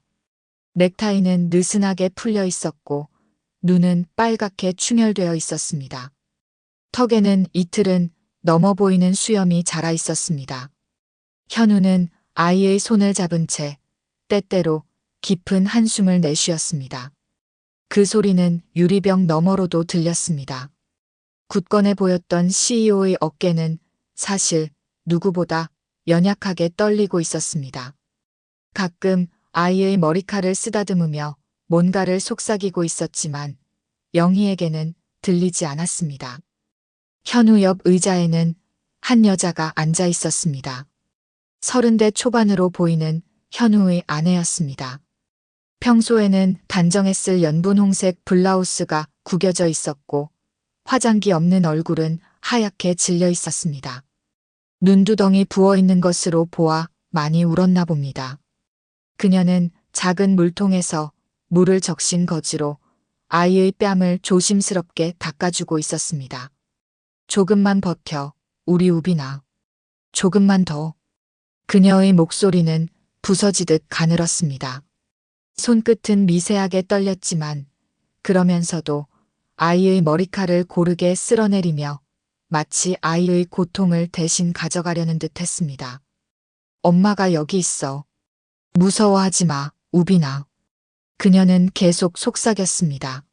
넥타이는 느슨하게 풀려 있었고 눈은 빨갛게 충혈되어 있었습니다. 턱에는 이틀은 넘어 보이는 수염이 자라 있었습니다. 현우는 아이의 손을 잡은 채 때때로 깊은 한숨을 내쉬었습니다. 그 소리는 유리병 너머로도 들렸습니다. 굳건해 보였던 CEO의 어깨는 사실 누구보다 연약하게 떨리고 있었습니다. 가끔 아이의 머리칼을 쓰다듬으며 뭔가를 속삭이고 있었지만 영희에게는 들리지 않았습니다. 현우 옆 의자에는 한 여자가 앉아 있었습니다. 30대 초반으로 보이는 현우의 아내였습니다. 평소에는 단정했을 연분홍색 블라우스가 구겨져 있었고 화장기 없는 얼굴은 하얗게 질려 있었습니다. 눈두덩이 부어 있는 것으로 보아 많이 울었나 봅니다. 그녀는 작은 물통에서 물을 적신 거즈로 아이의 뺨을 조심스럽게 닦아주고 있었습니다. 조금만 버텨, 우리 우빈아. 조금만 더. 그녀의 목소리는 부서지듯 가늘었습니다. 손끝은 미세하게 떨렸지만 그러면서도 아이의 머리칼을 고르게 쓸어내리며 마치 아이의 고통을 대신 가져가려는 듯 했습니다. 엄마가 여기 있어. 무서워하지 마, 우빈아. 그녀는 계속 속삭였습니다.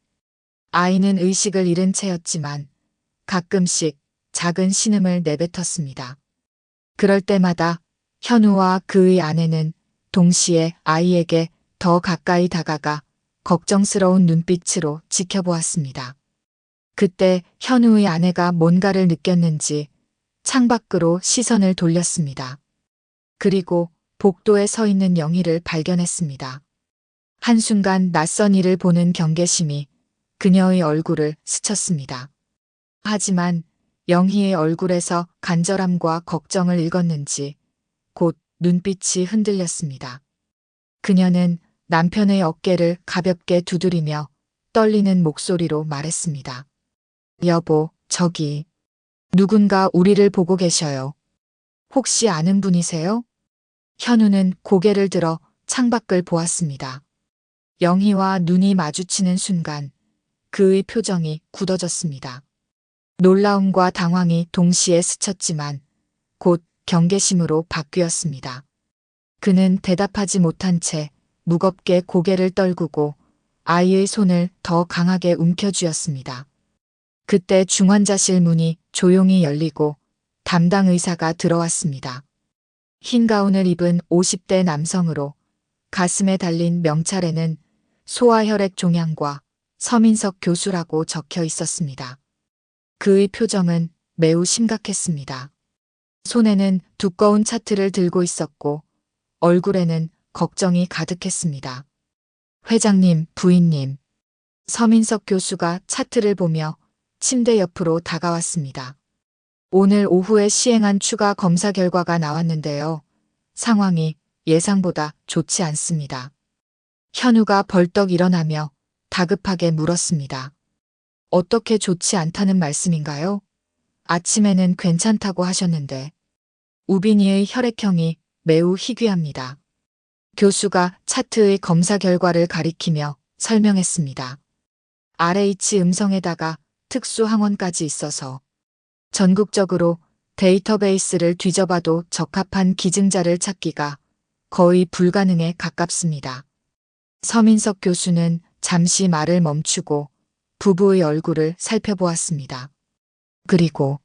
아이는 의식을 잃은 채였지만 가끔씩 작은 신음을 내뱉었습니다. 그럴 때마다 현우와 그의 아내는 동시에 아이에게 더 가까이 다가가 걱정스러운 눈빛으로 지켜보았습니다. 그때 현우의 아내가 뭔가를 느꼈는지 창밖으로 시선을 돌렸습니다. 그리고 복도에 서 있는 영희를 발견했습니다. 한순간 낯선 이를 보는 경계심이 그녀의 얼굴을 스쳤습니다. 하지만 영희의 얼굴에서 간절함과 걱정을 읽었는지 곧 눈빛이 흔들렸습니다. 그녀는 남편의 어깨를 가볍게 두드리며 떨리는 목소리로 말했습니다. 여보, 저기 누군가 우리를 보고 계셔요. 혹시 아는 분이세요? 현우는 고개를 들어 창밖을 보았습니다. 영희와 눈이 마주치는 순간 그의 표정이 굳어졌습니다. 놀라움과 당황이 동시에 스쳤지만 곧 경계심으로 바뀌었습니다. 그는 대답하지 못한 채 무겁게 고개를 떨구고 아이의 손을 더 강하게 움켜쥐었습니다. 그때 중환자실 문이 조용히 열리고 담당 의사가 들어왔습니다. 흰 가운을 입은 50대 남성으로 가슴에 달린 명찰에는 소아혈액 종양과 서민석 교수라고 적혀 있었습니다. 그의 표정은 매우 심각했습니다. 손에는 두꺼운 차트를 들고 있었고 얼굴에는 걱정이 가득했습니다. 회장님, 부인님. 서민석 교수가 차트를 보며 침대 옆으로 다가왔습니다. 오늘 오후에 시행한 추가 검사 결과가 나왔는데요. 상황이 예상보다 좋지 않습니다. 현우가 벌떡 일어나며 다급하게 물었습니다. 어떻게 좋지 않다는 말씀인가요? 아침에는 괜찮다고 하셨는데. 우빈이의 혈액형이 매우 희귀합니다. 교수가 차트의 검사 결과를 가리키며 설명했습니다. RH 음성에다가 특수 항원까지 있어서 전국적으로 데이터베이스를 뒤져봐도 적합한 기증자를 찾기가 거의 불가능에 가깝습니다. 서민석 교수는 잠시 말을 멈추고 부부의 얼굴을 살펴보았습니다. 그리고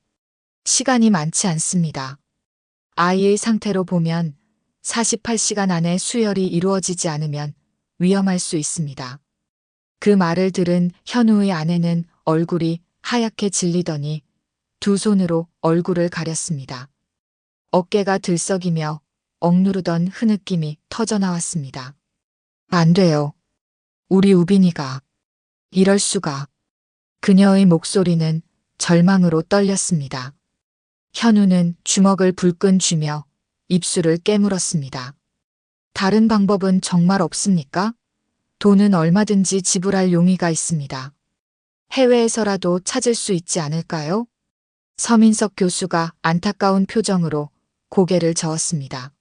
시간이 많지 않습니다. 아이의 상태로 보면 48시간 안에 수혈이 이루어지지 않으면 위험할 수 있습니다. 그 말을 들은 현우의 아내는 얼굴이 하얗게 질리더니 두 손으로 얼굴을 가렸습니다. 어깨가 들썩이며 억누르던 흐느낌이 터져나왔습니다. 안 돼요. 우리 우빈이가. 이럴 수가. 그녀의 목소리는 절망으로 떨렸습니다. 현우는 주먹을 불끈 쥐며 입술을 깨물었습니다. 다른 방법은 정말 없습니까? 돈은 얼마든지 지불할 용의가 있습니다. 해외에서라도 찾을 수 있지 않을까요? 서민석 교수가 안타까운 표정으로 고개를 저었습니다.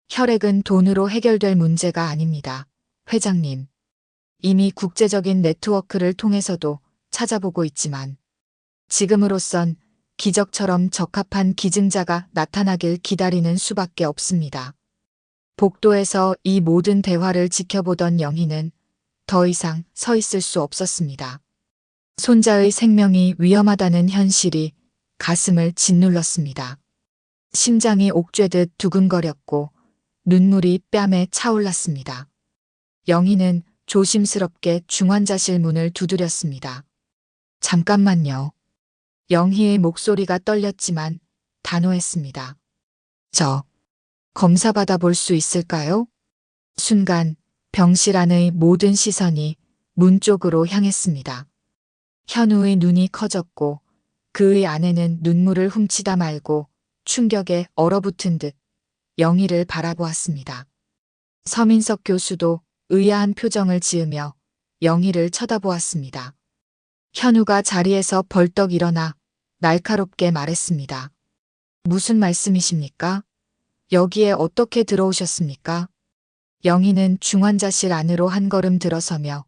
혈액은 돈으로 해결될 문제가 아닙니다. 회장님. 이미 국제적인 네트워크를 통해서도 찾아보고 있지만 지금으로선 기적처럼 적합한 기증자가 나타나길 기다리는 수밖에 없습니다. 복도에서 이 모든 대화를 지켜보던 영희는 더 이상 서 있을 수 없었습니다. 손자의 생명이 위험하다는 현실이 가슴을 짓눌렀습니다. 심장이 옥죄듯 두근거렸고 눈물이 뺨에 차올랐습니다. 영희는 조심스럽게 중환자실 문을 두드렸습니다. 잠깐만요. 영희의 목소리가 떨렸지만 단호했습니다. 저 검사 받아볼 수 있을까요? 순간 병실 안의 모든 시선이 문 쪽으로 향했습니다. 현우의 눈이 커졌고 그의 안에는 눈물을 훔치다 말고 충격에 얼어붙은 듯 영희를 바라보았습니다. 서민석 교수도 의아한 표정을 지으며 영희를 쳐다보았습니다. 현우가 자리에서 벌떡 일어나 날카롭게 말했습니다. 무슨 말씀이십니까? 여기에 어떻게 들어오셨습니까? 영희는 중환자실 안으로 한 걸음 들어서며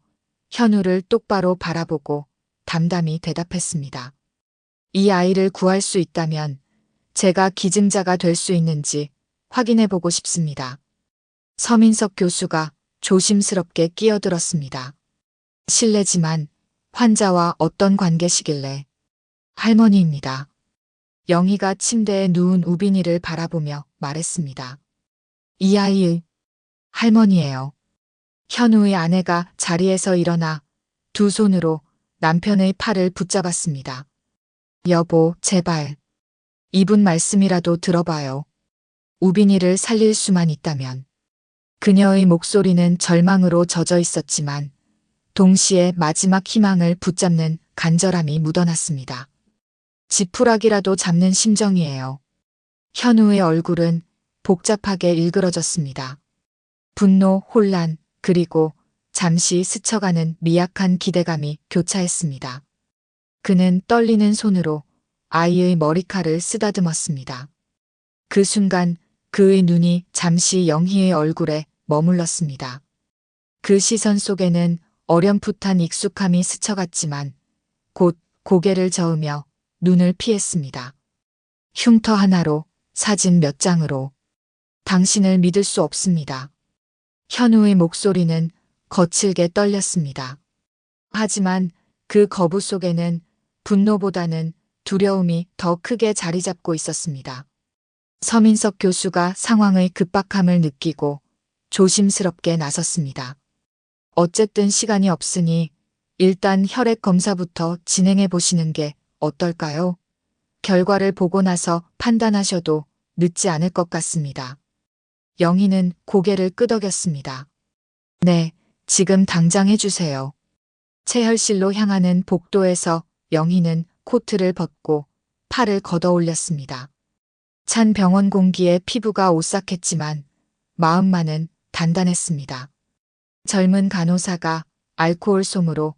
현우를 똑바로 바라보고 담담히 대답했습니다. 이 아이를 구할 수 있다면 제가 기증자가 될 수 있는지 확인해 보고 싶습니다. 서민석 교수가 조심스럽게 끼어들었습니다. 실례지만 환자와 어떤 관계시길래? 할머니입니다. 영희가 침대에 누운 우빈이를 바라보며 말했습니다. 이 아이의 할머니예요. 현우의 아내가 자리에서 일어나 두 손으로 남편의 팔을 붙잡았습니다. 여보, 제발. 이분 말씀이라도 들어봐요. 우빈이를 살릴 수만 있다면. 그녀의 목소리는 절망으로 젖어 있었지만 동시에 마지막 희망을 붙잡는 간절함이 묻어났습니다. 지푸라기라도 잡는 심정이에요. 현우의 얼굴은 복잡하게 일그러졌습니다. 분노, 혼란, 그리고 잠시 스쳐가는 미약한 기대감이 교차했습니다. 그는 떨리는 손으로 아이의 머리칼을 쓰다듬었습니다. 그 순간 그의 눈이 잠시 영희의 얼굴에 머물렀습니다. 그 시선 속에는 어렴풋한 익숙함이 스쳐갔지만 곧 고개를 저으며 눈을 피했습니다. 흉터 하나로, 사진 몇 장으로. 당신을 믿을 수 없습니다. 현우의 목소리는 거칠게 떨렸습니다. 하지만 그 거부 속에는 분노보다는 두려움이 더 크게 자리 잡고 있었습니다. 서민석 교수가 상황의 급박함을 느끼고 조심스럽게 나섰습니다. 어쨌든 시간이 없으니 일단 혈액 검사부터 진행해 보시는 게 어떨까요? 결과를 보고 나서 판단하셔도 늦지 않을 것 같습니다. 영희는 고개를 끄덕였습니다. 네, 지금 당장 해주세요. 체혈실로 향하는 복도에서 영희는 코트를 벗고 팔을 걷어 올렸습니다. 찬 병원 공기에 피부가 오싹했지만 마음만은 단단했습니다. 젊은 간호사가 알코올 솜으로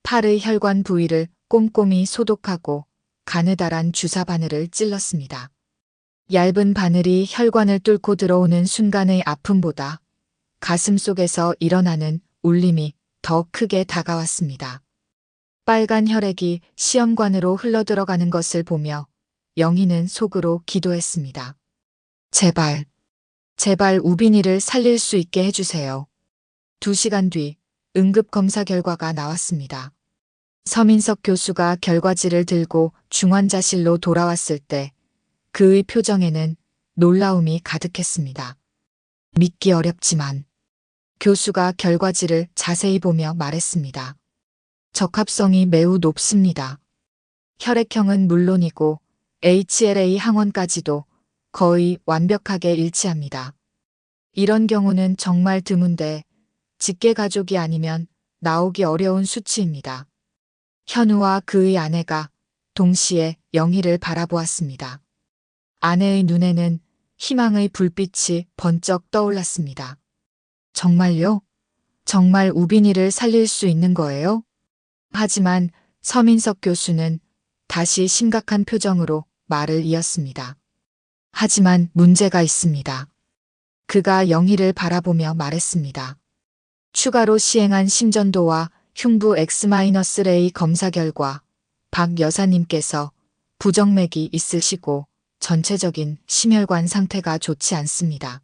팔의 혈관 부위를 꼼꼼히 소독하고 가느다란 주사 바늘을 찔렀습니다. 얇은 바늘이 혈관을 뚫고 들어오는 순간의 아픔보다 가슴 속에서 일어나는 울림이 더 크게 다가왔습니다. 빨간 혈액이 시험관으로 흘러들어가는 것을 보며 영희는 속으로 기도했습니다. 제발, 제발 우빈이를 살릴 수 있게 해주세요. 2시간 뒤 응급검사 결과가 나왔습니다. 서민석 교수가 결과지를 들고 중환자실로 돌아왔을 때 그의 표정에는 놀라움이 가득했습니다. 믿기 어렵지만 교수가 결과지를 자세히 보며 말했습니다. 적합성이 매우 높습니다. 혈액형은 물론이고 HLA 항원까지도 거의 완벽하게 일치합니다. 이런 경우는 정말 드문데 직계 가족이 아니면 나오기 어려운 수치입니다. 현우와 그의 아내가 동시에 영희를 바라보았습니다. 아내의 눈에는 희망의 불빛이 번쩍 떠올랐습니다. 정말요? 정말 우빈이를 살릴 수 있는 거예요? 하지만 서민석 교수는 다시 심각한 표정으로 말을 이었습니다. 하지만 문제가 있습니다. 그가 영희를 바라보며 말했습니다. 추가로 시행한 심전도와 흉부 X-레이 검사 결과 박 여사님께서 부정맥이 있으시고 전체적인 심혈관 상태가 좋지 않습니다.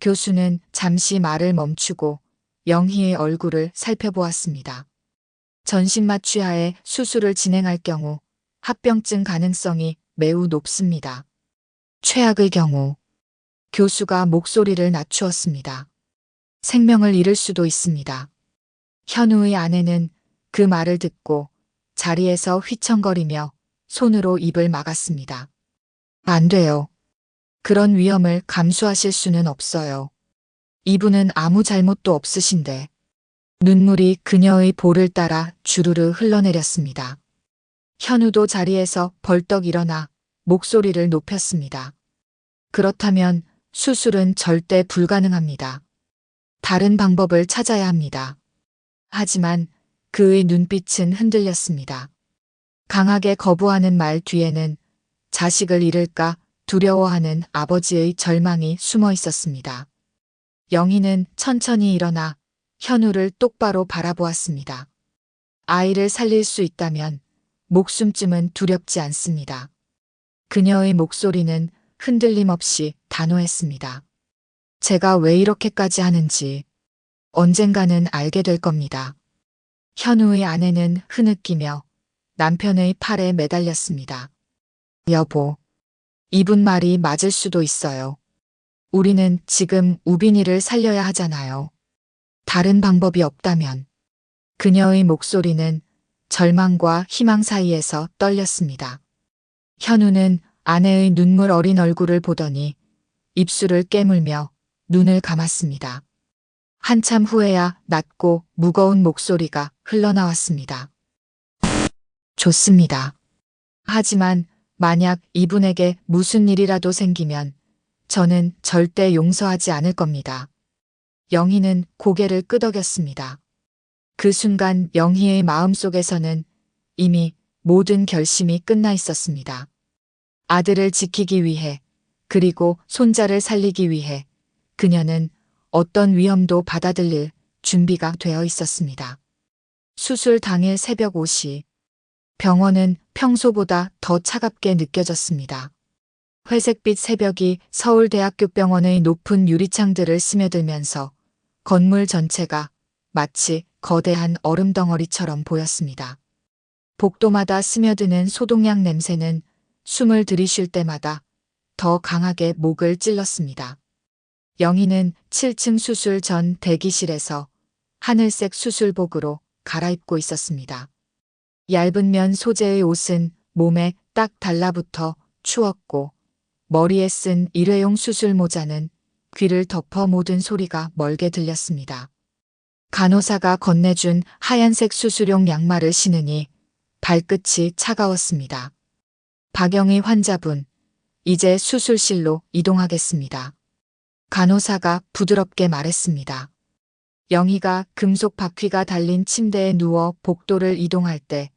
교수는 잠시 말을 멈추고 영희의 얼굴을 살펴보았습니다. 전신마취하에 수술을 진행할 경우 합병증 가능성이 매우 높습니다. 최악의 경우 교수가 목소리를 낮추었습니다. 생명을 잃을 수도 있습니다. 현우의 아내는 그 말을 듣고 자리에서 휘청거리며 손으로 입을 막았습니다. 안 돼요. 그런 위험을 감수하실 수는 없어요. 이분은 아무 잘못도 없으신데. 눈물이 그녀의 볼을 따라 주르르 흘러내렸습니다. 현우도 자리에서 벌떡 일어나 목소리를 높였습니다. 그렇다면 수술은 절대 불가능합니다. 다른 방법을 찾아야 합니다. 하지만 그의 눈빛은 흔들렸습니다. 강하게 거부하는 말 뒤에는 자식을 잃을까 두려워하는 아버지의 절망이 숨어 있었습니다. 영희는 천천히 일어나 현우를 똑바로 바라보았습니다. 아이를 살릴 수 있다면 목숨쯤은 두렵지 않습니다. 그녀의 목소리는 흔들림 없이 단호했습니다. 제가 왜 이렇게까지 하는지 언젠가는 알게 될 겁니다. 현우의 아내는 흐느끼며 남편의 팔에 매달렸습니다. 여보, 이분 말이 맞을 수도 있어요. 우리는 지금 우빈이를 살려야 하잖아요. 다른 방법이 없다면. 그녀의 목소리는 절망과 희망 사이에서 떨렸습니다. 현우는 아내의 눈물 어린 얼굴을 보더니 입술을 깨물며 눈을 감았습니다. 한참 후에야 낮고 무거운 목소리가 흘러나왔습니다. 좋습니다. 하지만 만약 이분에게 무슨 일이라도 생기면 저는 절대 용서하지 않을 겁니다. 영희는 고개를 끄덕였습니다. 그 순간 영희의 마음속에서는 이미 모든 결심이 끝나 있었습니다. 아들을 지키기 위해 그리고 손자를 살리기 위해 그녀는 어떤 위험도 받아들일 준비가 되어 있었습니다. 수술 당일 새벽 5시 병원은 평소보다 더 차갑게 느껴졌습니다. 회색빛 새벽이 서울대학교 병원의 높은 유리창들을 스며들면서 건물 전체가 마치 거대한 얼음덩어리처럼 보였습니다. 복도마다 스며드는 소독약 냄새는 숨을 들이쉴 때마다 더 강하게 목을 찔렀습니다. 영희는 7층 수술 전 대기실에서 하늘색 수술복으로 갈아입고 있었습니다. 얇은 면 소재의 옷은 몸에 딱 달라붙어 추웠고 머리에 쓴 일회용 수술 모자는 귀를 덮어 모든 소리가 멀게 들렸습니다. 간호사가 건네준 하얀색 수술용 양말을 신으니 발끝이 차가웠습니다. 박영희 환자분, 이제 수술실로 이동하겠습니다. 간호사가 부드럽게 말했습니다. 영희가 금속 바퀴가 달린 침대에 누워 복도를 이동할 때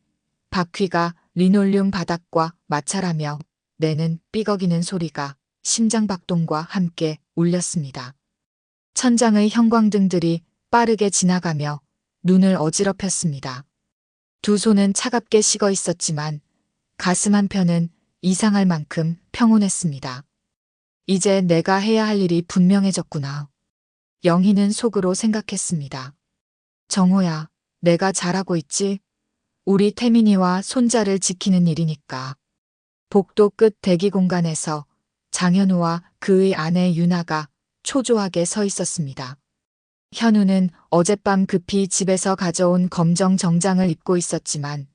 바퀴가 리놀륨 바닥과 마찰하며 내는 삐걱이는 소리가 심장박동과 함께 울렸습니다. 천장의 형광등들이 빠르게 지나가며 눈을 어지럽혔습니다. 두 손은 차갑게 식어 있었지만 가슴 한편은 이상할 만큼 평온했습니다. 이제 내가 해야 할 일이 분명해졌구나. 영희는 속으로 생각했습니다. 정호야, 내가 잘하고 있지? 우리 태민이와 손자를 지키는 일이니까. 복도 끝 대기 공간에서 장현우와 그의 아내 유나가 초조하게 서 있었습니다. 현우는 어젯밤 급히 집에서 가져온 검정 정장을 입고 있었지만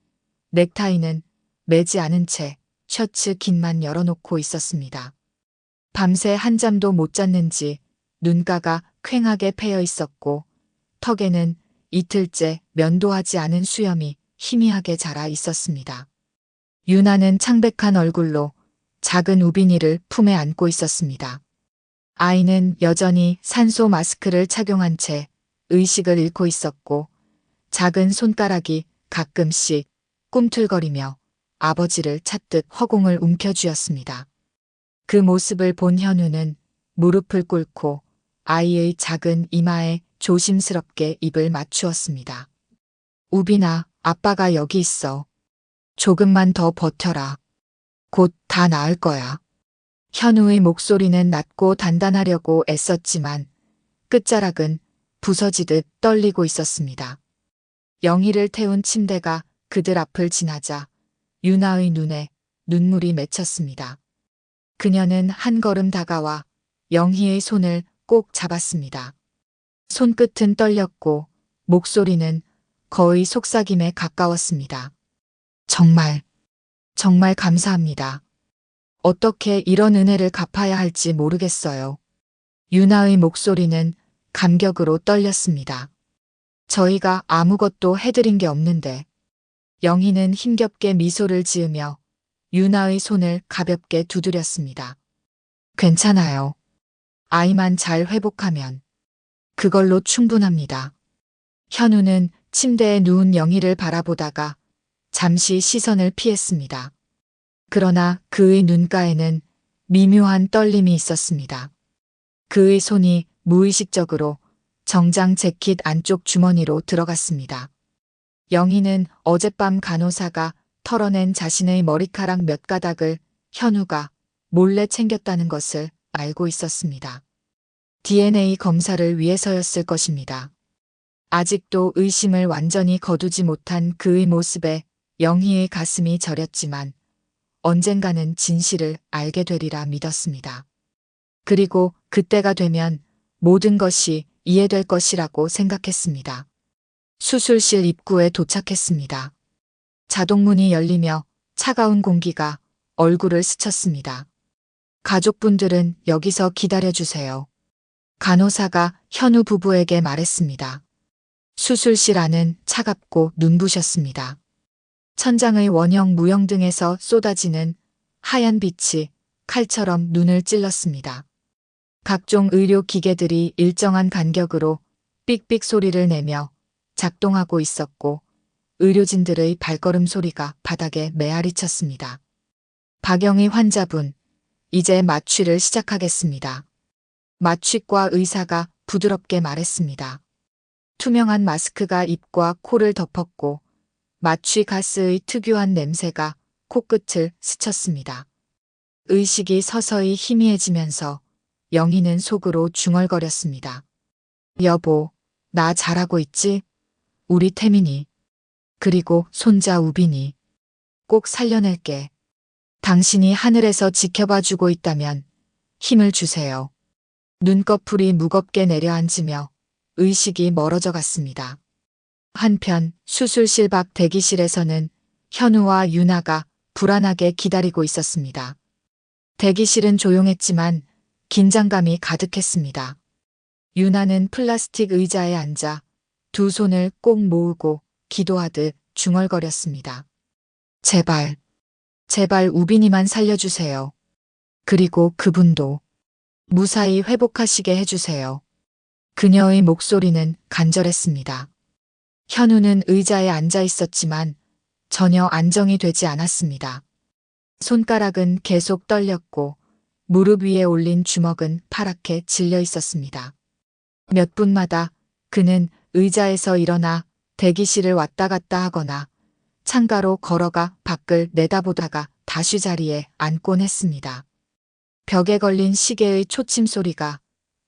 넥타이는 매지 않은 채 셔츠 깃만 열어놓고 있었습니다. 밤새 한잠도 못 잤는지 눈가가 퀭하게 패여 있었고 턱에는 이틀째 면도하지 않은 수염이 희미하게 자라 있었습니다. 유나는 창백한 얼굴로 작은 우빈이를 품에 안고 있었습니다. 아이는 여전히 산소 마스크를 착용한 채 의식을 잃고 있었고 작은 손가락이 가끔씩 꿈틀거리며 아버지를 찾듯 허공을 움켜쥐었습니다. 그 모습을 본 현우는 무릎을 꿇고 아이의 작은 이마에 조심스럽게 입을 맞추었습니다. 우빈아, 아빠가 여기 있어. 조금만 더 버텨라. 곧 다 나을 거야. 현우의 목소리는 낮고 단단하려고 애썼지만 끝자락은 부서지듯 떨리고 있었습니다. 영희를 태운 침대가 그들 앞을 지나자 유나의 눈에 눈물이 맺혔습니다. 그녀는 한 걸음 다가와 영희의 손을 꼭 잡았습니다. 손끝은 떨렸고 목소리는 거의 속삭임에 가까웠습니다. 정말, 정말 감사합니다. 어떻게 이런 은혜를 갚아야 할지 모르겠어요. 유나의 목소리는 감격으로 떨렸습니다. 저희가 아무것도 해드린 게 없는데. 영희는 힘겹게 미소를 지으며 유나의 손을 가볍게 두드렸습니다. 괜찮아요. 아이만 잘 회복하면 그걸로 충분합니다. 현우는 침대에 누운 영희를 바라보다가 잠시 시선을 피했습니다. 그러나 그의 눈가에는 미묘한 떨림이 있었습니다. 그의 손이 무의식적으로 정장 재킷 안쪽 주머니로 들어갔습니다. 영희는 어젯밤 간호사가 털어낸 자신의 머리카락 몇 가닥을 현우가 몰래 챙겼다는 것을 알고 있었습니다. DNA 검사를 위해서였을 것입니다. 아직도 의심을 완전히 거두지 못한 그의 모습에 영희의 가슴이 저렸지만 언젠가는 진실을 알게 되리라 믿었습니다. 그리고 그때가 되면 모든 것이 이해될 것이라고 생각했습니다. 수술실 입구에 도착했습니다. 자동문이 열리며 차가운 공기가 얼굴을 스쳤습니다. 가족분들은 여기서 기다려주세요. 간호사가 현우 부부에게 말했습니다. 수술실 안은 차갑고 눈부셨습니다. 천장의 원형 무형등에서 쏟아지는 하얀 빛이 칼처럼 눈을 찔렀습니다. 각종 의료 기계들이 일정한 간격으로 삑삑 소리를 내며 작동하고 있었고 의료진들의 발걸음 소리가 바닥에 메아리쳤습니다. 박영희 환자분, 이제 마취를 시작하겠습니다. 마취과 의사가 부드럽게 말했습니다. 투명한 마스크가 입과 코를 덮었고 마취 가스의 특유한 냄새가 코끝을 스쳤습니다. 의식이 서서히 희미해지면서 영희는 속으로 중얼거렸습니다. 여보, 나 잘하고 있지? 우리 태민이, 그리고 손자 우빈이 꼭 살려낼게. 당신이 하늘에서 지켜봐주고 있다면 힘을 주세요. 눈꺼풀이 무겁게 내려앉으며 의식이 멀어져 갔습니다. 한편 수술실 밖 대기실에서는 현우와 유나가 불안하게 기다리고 있었습니다. 대기실은 조용했지만 긴장감이 가득했습니다. 유나는 플라스틱 의자에 앉아 두 손을 꼭 모으고 기도하듯 중얼거렸습니다. 제발, 제발 우빈이만 살려주세요. 그리고 그분도 무사히 회복하시게 해주세요. 그녀의 목소리는 간절했습니다. 현우는 의자에 앉아 있었지만 전혀 안정이 되지 않았습니다. 손가락은 계속 떨렸고 무릎 위에 올린 주먹은 파랗게 질려 있었습니다. 몇 분마다 그는 의자에서 일어나 대기실을 왔다 갔다 하거나 창가로 걸어가 밖을 내다보다가 다시 자리에 앉곤 했습니다. 벽에 걸린 시계의 초침 소리가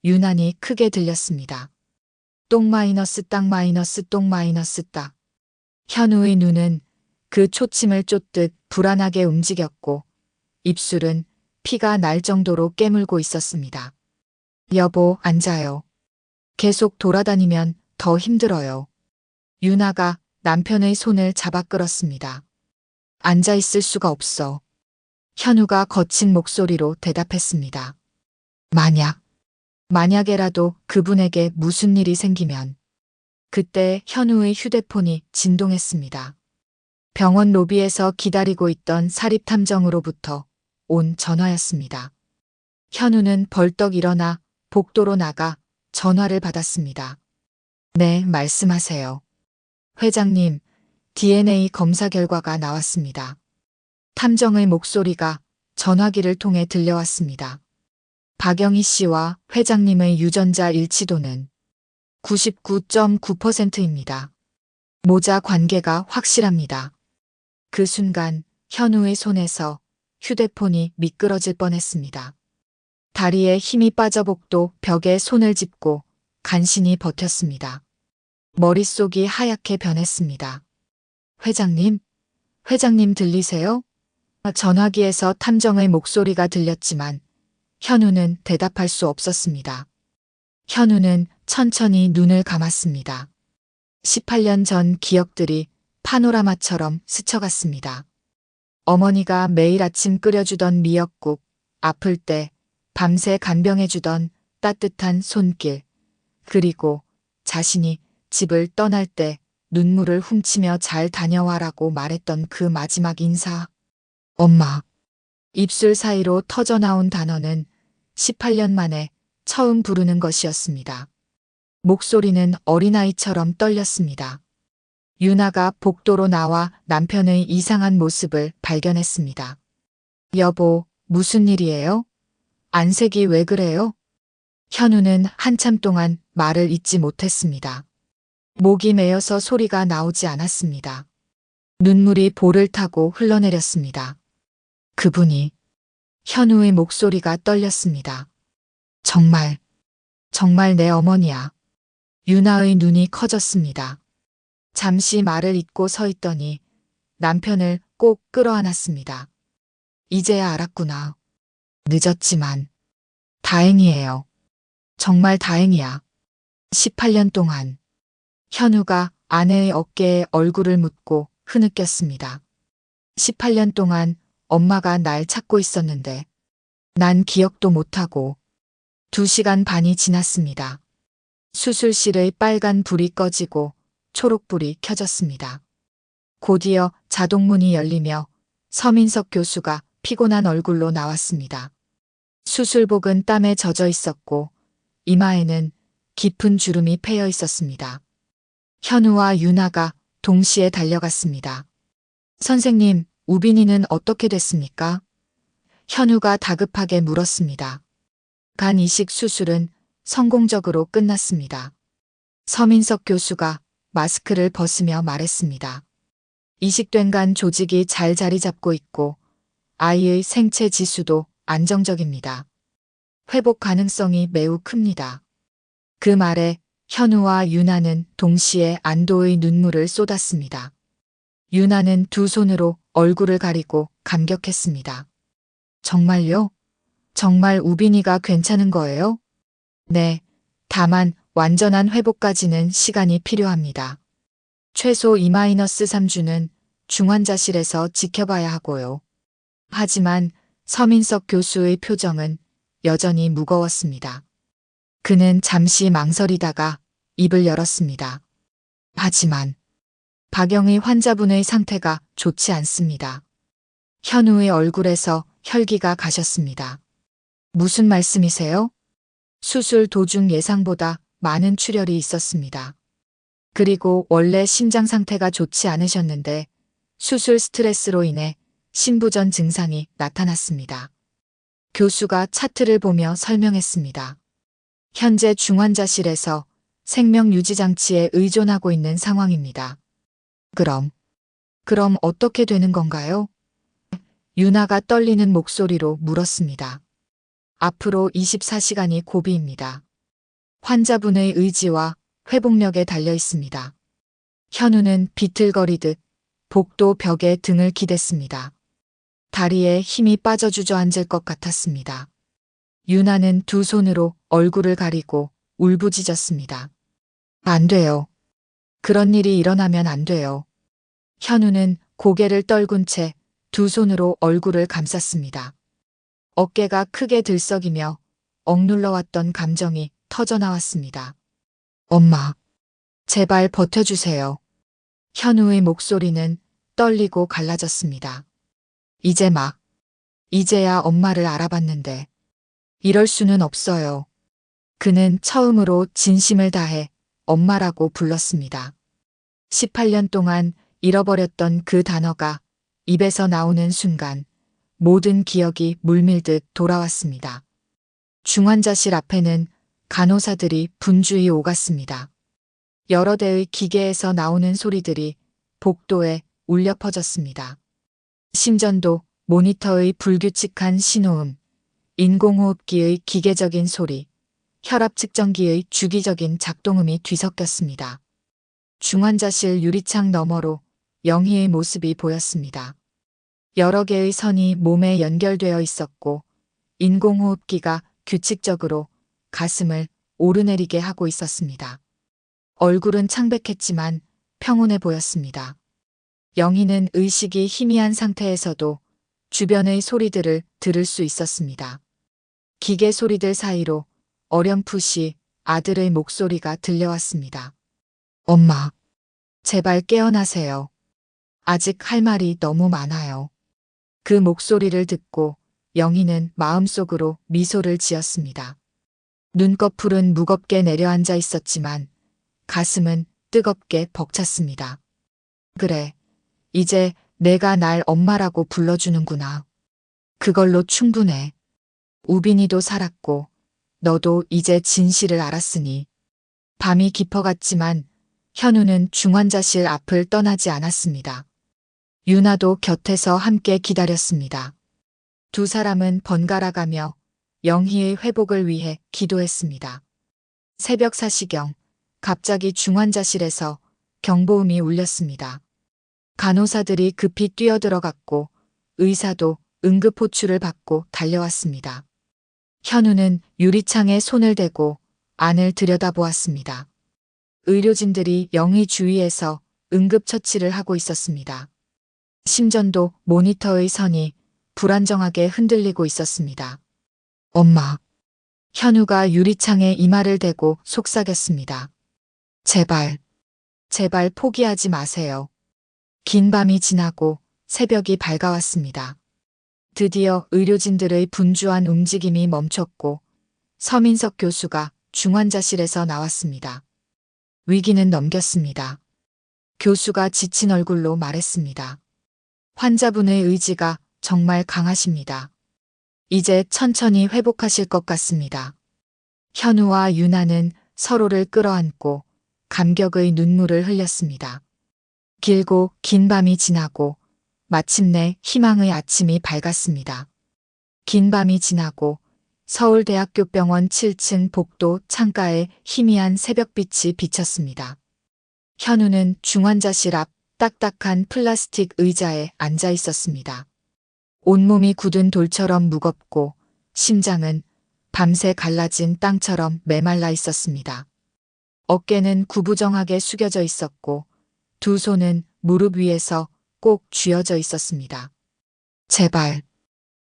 유난히 크게 들렸습니다. 똥 마이너스 딱 마이너스 똥 마이너스 딱. 현우의 눈은 그 초침을 쫓듯 불안하게 움직였고 입술은 피가 날 정도로 깨물고 있었습니다. 여보, 앉아요. 계속 돌아다니면 더 힘들어요. 유나가 남편의 손을 잡아 끌었습니다. 앉아 있을 수가 없어. 현우가 거친 목소리로 대답했습니다. 만약에라도 그분에게 무슨 일이 생기면. 그때 현우의 휴대폰이 진동했습니다. 병원 로비에서 기다리고 있던 사립탐정으로부터 온 전화였습니다. 현우는 벌떡 일어나 복도로 나가 전화를 받았습니다. 네, 말씀하세요. 회장님, DNA 검사 결과가 나왔습니다. 탐정의 목소리가 전화기를 통해 들려왔습니다. 박영희 씨와 회장님의 유전자 일치도는 99.9%입니다. 모자 관계가 확실합니다. 그 순간 현우의 손에서 휴대폰이 미끄러질 뻔했습니다. 다리에 힘이 빠져 복도 벽에 손을 짚고 간신히 버텼습니다. 머릿속이 하얗게 변했습니다. 회장님? 회장님 들리세요? 전화기에서 탐정의 목소리가 들렸지만 현우는 대답할 수 없었습니다. 현우는 천천히 눈을 감았습니다. 18년 전 기억들이 파노라마처럼 스쳐갔습니다. 어머니가 매일 아침 끓여주던 미역국, 아플 때 밤새 간병해주던 따뜻한 손길, 그리고 자신이 집을 떠날 때 눈물을 훔치며 잘 다녀와라고 말했던 그 마지막 인사. 엄마. 입술 사이로 터져나온 단어는 18년 만에 처음 부르는 것이었습니다. 목소리는 어린아이처럼 떨렸습니다. 유나가 복도로 나와 남편의 이상한 모습을 발견했습니다. 여보, 무슨 일이에요? 안색이 왜 그래요? 현우는 한참 동안 말을 잇지 못했습니다. 목이 메어서 소리가 나오지 않았습니다. 눈물이 볼을 타고 흘러내렸습니다. 그분이 현우의 목소리가 떨렸습니다. 정말 내 어머니야. 유나의 눈이 커졌습니다. 잠시 말을 잇고 서 있더니 남편을 꼭 끌어안았습니다. 이제야 알았구나. 늦었지만 다행이에요. 정말 다행이야. 18년 동안 현우가 아내의 어깨에 얼굴을 묻고 흐느꼈습니다. 18년 동안 엄마가 날 찾고 있었는데 난 기억도 못하고 2시간 반이 지났습니다. 수술실의 빨간 불이 꺼지고 초록불이 켜졌습니다. 곧이어 자동문이 열리며 서민석 교수가 피곤한 얼굴로 나왔습니다. 수술복은 땀에 젖어 있었고 이마에는 깊은 주름이 패여 있었습니다. 현우와 유나가 동시에 달려갔습니다. 선생님, 우빈이는 어떻게 됐습니까? 현우가 다급하게 물었습니다. 간 이식 수술은 성공적으로 끝났습니다. 서민석 교수가 마스크를 벗으며 말했습니다. 이식된 간 조직이 잘 자리 잡고 있고 아이의 생체 지수도 안정적입니다. 회복 가능성이 매우 큽니다. 그 말에 현우와 유나는 동시에 안도의 눈물을 쏟았습니다. 유나는 두 손으로 얼굴을 가리고 감격했습니다. 정말요? 정말 우빈이가 괜찮은 거예요? 네, 다만 완전한 회복까지는 시간이 필요합니다. 최소 2-3주는 중환자실에서 지켜봐야 하고요. 하지만 서민석 교수의 표정은 여전히 무거웠습니다. 그는 잠시 망설이다가 입을 열었습니다. 하지만 박영의 환자분의 상태가 좋지 않습니다. 현우의 얼굴에서 혈기가 가셨습니다. 무슨 말씀이세요? 수술 도중 예상보다 많은 출혈이 있었습니다. 그리고 원래 심장 상태가 좋지 않으셨는데 수술 스트레스로 인해 신부전 증상이 나타났습니다. 교수가 차트를 보며 설명했습니다. 현재 중환자실에서 생명유지장치에 의존하고 있는 상황입니다. 그럼 어떻게 되는 건가요? 유나가 떨리는 목소리로 물었습니다. 앞으로 24시간이 고비입니다. 환자분의 의지와 회복력에 달려 있습니다. 현우는 비틀거리듯 복도 벽에 등을 기댔습니다. 다리에 힘이 빠져 주저앉을 것 같았습니다. 유나는 두 손으로 얼굴을 가리고 울부짖었습니다. 안 돼요. 그런 일이 일어나면 안 돼요. 현우는 고개를 떨군 채 두 손으로 얼굴을 감쌌습니다. 어깨가 크게 들썩이며 억눌러왔던 감정이 터져나왔습니다. 엄마, 제발 버텨주세요. 현우의 목소리는 떨리고 갈라졌습니다. 이제야 엄마를 알아봤는데 이럴 수는 없어요. 그는 처음으로 진심을 다해 엄마라고 불렀습니다. 18년 동안 잃어버렸던 그 단어가 입에서 나오는 순간 모든 기억이 물밀듯 돌아왔습니다. 중환자실 앞에는 간호사들이 분주히 오갔습니다. 여러 대의 기계에서 나오는 소리들이 복도에 울려 퍼졌습니다. 심전도, 모니터의 불규칙한 신호음, 인공호흡기의 기계적인 소리, 혈압 측정기의 주기적인 작동음이 뒤섞였습니다. 중환자실 유리창 너머로 영희의 모습이 보였습니다. 여러 개의 선이 몸에 연결되어 있었고 인공호흡기가 규칙적으로 가슴을 오르내리게 하고 있었습니다. 얼굴은 창백했지만 평온해 보였습니다. 영희는 의식이 희미한 상태에서도 주변의 소리들을 들을 수 있었습니다. 기계 소리들 사이로 어렴풋이 아들의 목소리가 들려왔습니다. 엄마, 제발 깨어나세요. 아직 할 말이 너무 많아요. 그 목소리를 듣고 영희는 마음속으로 미소를 지었습니다. 눈꺼풀은 무겁게 내려앉아 있었지만 가슴은 뜨겁게 벅찼습니다. 그래, 이제 내가 날 엄마라고 불러주는구나. 그걸로 충분해. 우빈이도 살았고 너도 이제 진실을 알았으니. 밤이 깊어갔지만 현우는 중환자실 앞을 떠나지 않았습니다. 유나도 곁에서 함께 기다렸습니다. 두 사람은 번갈아가며 영희의 회복을 위해 기도했습니다. 새벽 4시경 갑자기 중환자실에서 경보음이 울렸습니다. 간호사들이 급히 뛰어들어갔고 의사도 응급호출을 받고 달려왔습니다. 현우는 유리창에 손을 대고 안을 들여다보았습니다. 의료진들이 영희 주위에서 응급처치를 하고 있었습니다. 심전도, 모니터의 선이 불안정하게 흔들리고 있었습니다. 엄마. 현우가 유리창에 이마를 대고 속삭였습니다. 제발, 제발 포기하지 마세요. 긴 밤이 지나고 새벽이 밝아왔습니다. 드디어 의료진들의 분주한 움직임이 멈췄고 서민석 교수가 중환자실에서 나왔습니다. 위기는 넘겼습니다. 교수가 지친 얼굴로 말했습니다. 환자분의 의지가 정말 강하십니다. 이제 천천히 회복하실 것 같습니다. 현우와 유나는 서로를 끌어안고 감격의 눈물을 흘렸습니다. 길고 긴 밤이 지나고 마침내 희망의 아침이 밝았습니다. 긴 밤이 지나고 서울대학교 병원 7층 복도 창가에 희미한 새벽빛이 비쳤습니다. 현우는 중환자실 앞 딱딱한 플라스틱 의자에 앉아 있었습니다. 온몸이 굳은 돌처럼 무겁고 심장은 밤새 갈라진 땅처럼 메말라 있었습니다. 어깨는 구부정하게 숙여져 있었고 두 손은 무릎 위에서 꼭 쥐어져 있었습니다. 제발,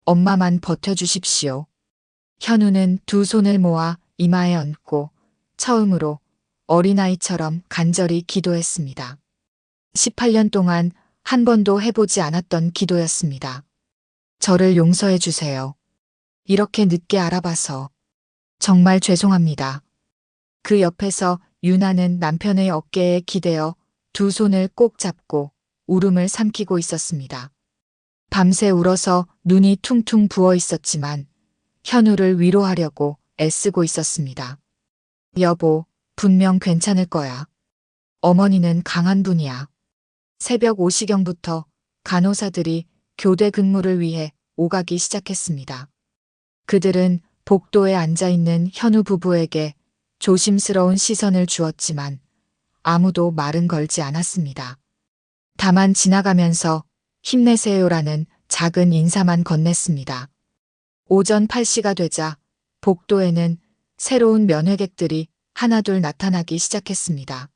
엄마만 버텨주십시오. 현우는 두 손을 모아 이마에 얹고 처음으로 어린아이처럼 간절히 기도했습니다. 18년 동안 한 번도 해보지 않았던 기도였습니다. 저를 용서해 주세요. 이렇게 늦게 알아봐서 정말 죄송합니다. 그 옆에서 유나는 남편의 어깨에 기대어 두 손을 꼭 잡고 울음을 삼키고 있었습니다. 밤새 울어서 눈이 퉁퉁 부어 있었지만 현우를 위로하려고 애쓰고 있었습니다. 여보, 분명 괜찮을 거야. 어머니는 강한 분이야. 새벽 5시경부터 간호사들이 교대 근무를 위해 오가기 시작했습니다. 그들은 복도에 앉아있는 현우 부부에게 조심스러운 시선을 주었지만 아무도 말은 걸지 않았습니다. 다만 지나가면서 힘내세요라는 작은 인사만 건넸습니다. 오전 8시가 되자 복도에는 새로운 면회객들이 하나둘 나타나기 시작했습니다.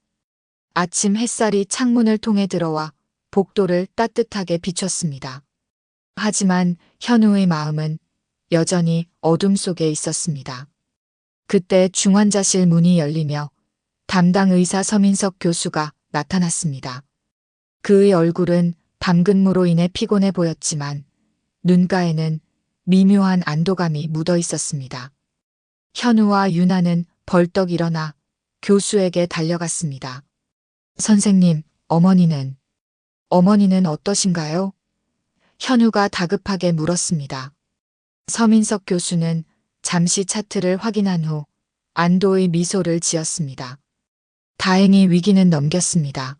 아침 햇살이 창문을 통해 들어와 복도를 따뜻하게 비췄습니다. 하지만 현우의 마음은 여전히 어둠 속에 있었습니다. 그때 중환자실 문이 열리며 담당 의사 서민석 교수가 나타났습니다. 그의 얼굴은 밤 근무로 인해 피곤해 보였지만 눈가에는 미묘한 안도감이 묻어 있었습니다. 현우와 유나는 벌떡 일어나 교수에게 달려갔습니다. 선생님, 어머니는 어떠신가요? 현우가 다급하게 물었습니다. 서민석 교수는 잠시 차트를 확인한 후 안도의 미소를 지었습니다. 다행히 위기는 넘겼습니다.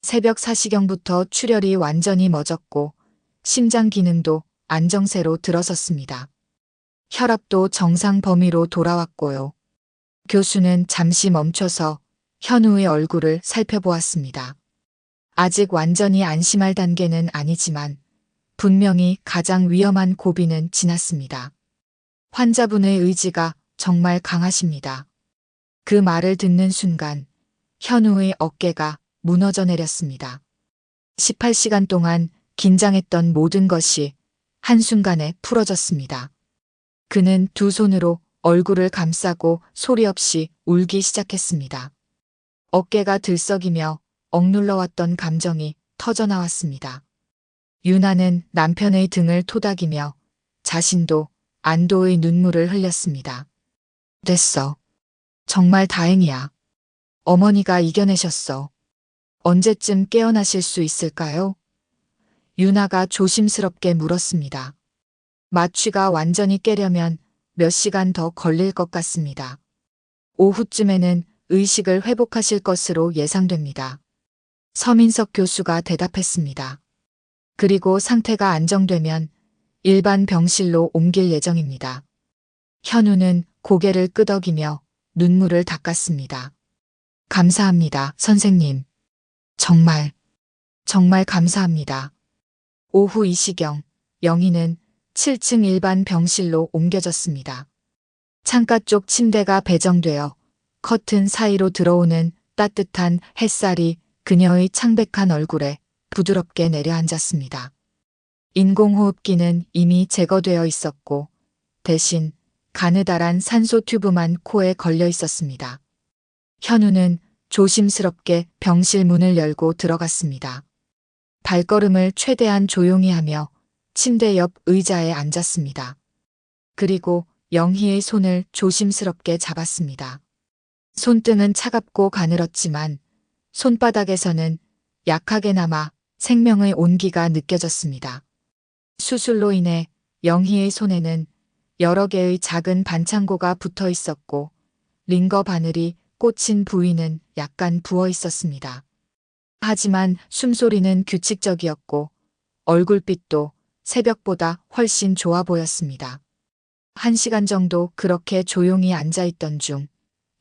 새벽 4시경부터 출혈이 완전히 멎었고 심장 기능도 안정세로 들어섰습니다. 혈압도 정상 범위로 돌아왔고요. 교수는 잠시 멈춰서 현우의 얼굴을 살펴보았습니다. 아직 완전히 안심할 단계는 아니지만 분명히 가장 위험한 고비는 지났습니다. 환자분의 의지가 정말 강하십니다. 그 말을 듣는 순간 현우의 어깨가 무너져 내렸습니다. 18시간 동안 긴장했던 모든 것이 한순간에 풀어졌습니다. 그는 두 손으로 얼굴을 감싸고 소리 없이 울기 시작했습니다. 어깨가 들썩이며 억눌러왔던 감정이 터져나왔습니다. 유나는 남편의 등을 토닥이며 자신도 안도의 눈물을 흘렸습니다. 됐어. 정말 다행이야. 어머니가 이겨내셨어. 언제쯤 깨어나실 수 있을까요? 유나가 조심스럽게 물었습니다. 마취가 완전히 깨려면 몇 시간 더 걸릴 것 같습니다. 오후쯤에는 의식을 회복하실 것으로 예상됩니다. 서민석 교수가 대답했습니다. 그리고 상태가 안정되면 일반 병실로 옮길 예정입니다. 현우는 고개를 끄덕이며 눈물을 닦았습니다. 감사합니다, 선생님. 정말 감사합니다. 오후 2시경 영희는 7층 일반 병실로 옮겨졌습니다. 창가 쪽 침대가 배정되어 커튼 사이로 들어오는 따뜻한 햇살이 그녀의 창백한 얼굴에 부드럽게 내려앉았습니다. 인공호흡기는 이미 제거되어 있었고 대신 가느다란 산소 튜브만 코에 걸려 있었습니다. 현우는 조심스럽게 병실 문을 열고 들어갔습니다. 발걸음을 최대한 조용히 하며 침대 옆 의자에 앉았습니다. 그리고 영희의 손을 조심스럽게 잡았습니다. 손등은 차갑고 가늘었지만 손바닥에서는 약하게나마 생명의 온기가 느껴졌습니다. 수술로 인해 영희의 손에는 여러 개의 작은 반창고가 붙어 있었고 링거 바늘이 꽂힌 부위는 약간 부어 있었습니다. 하지만 숨소리는 규칙적이었고 얼굴빛도 새벽보다 훨씬 좋아 보였습니다. 1시간 정도 그렇게 조용히 앉아있던 중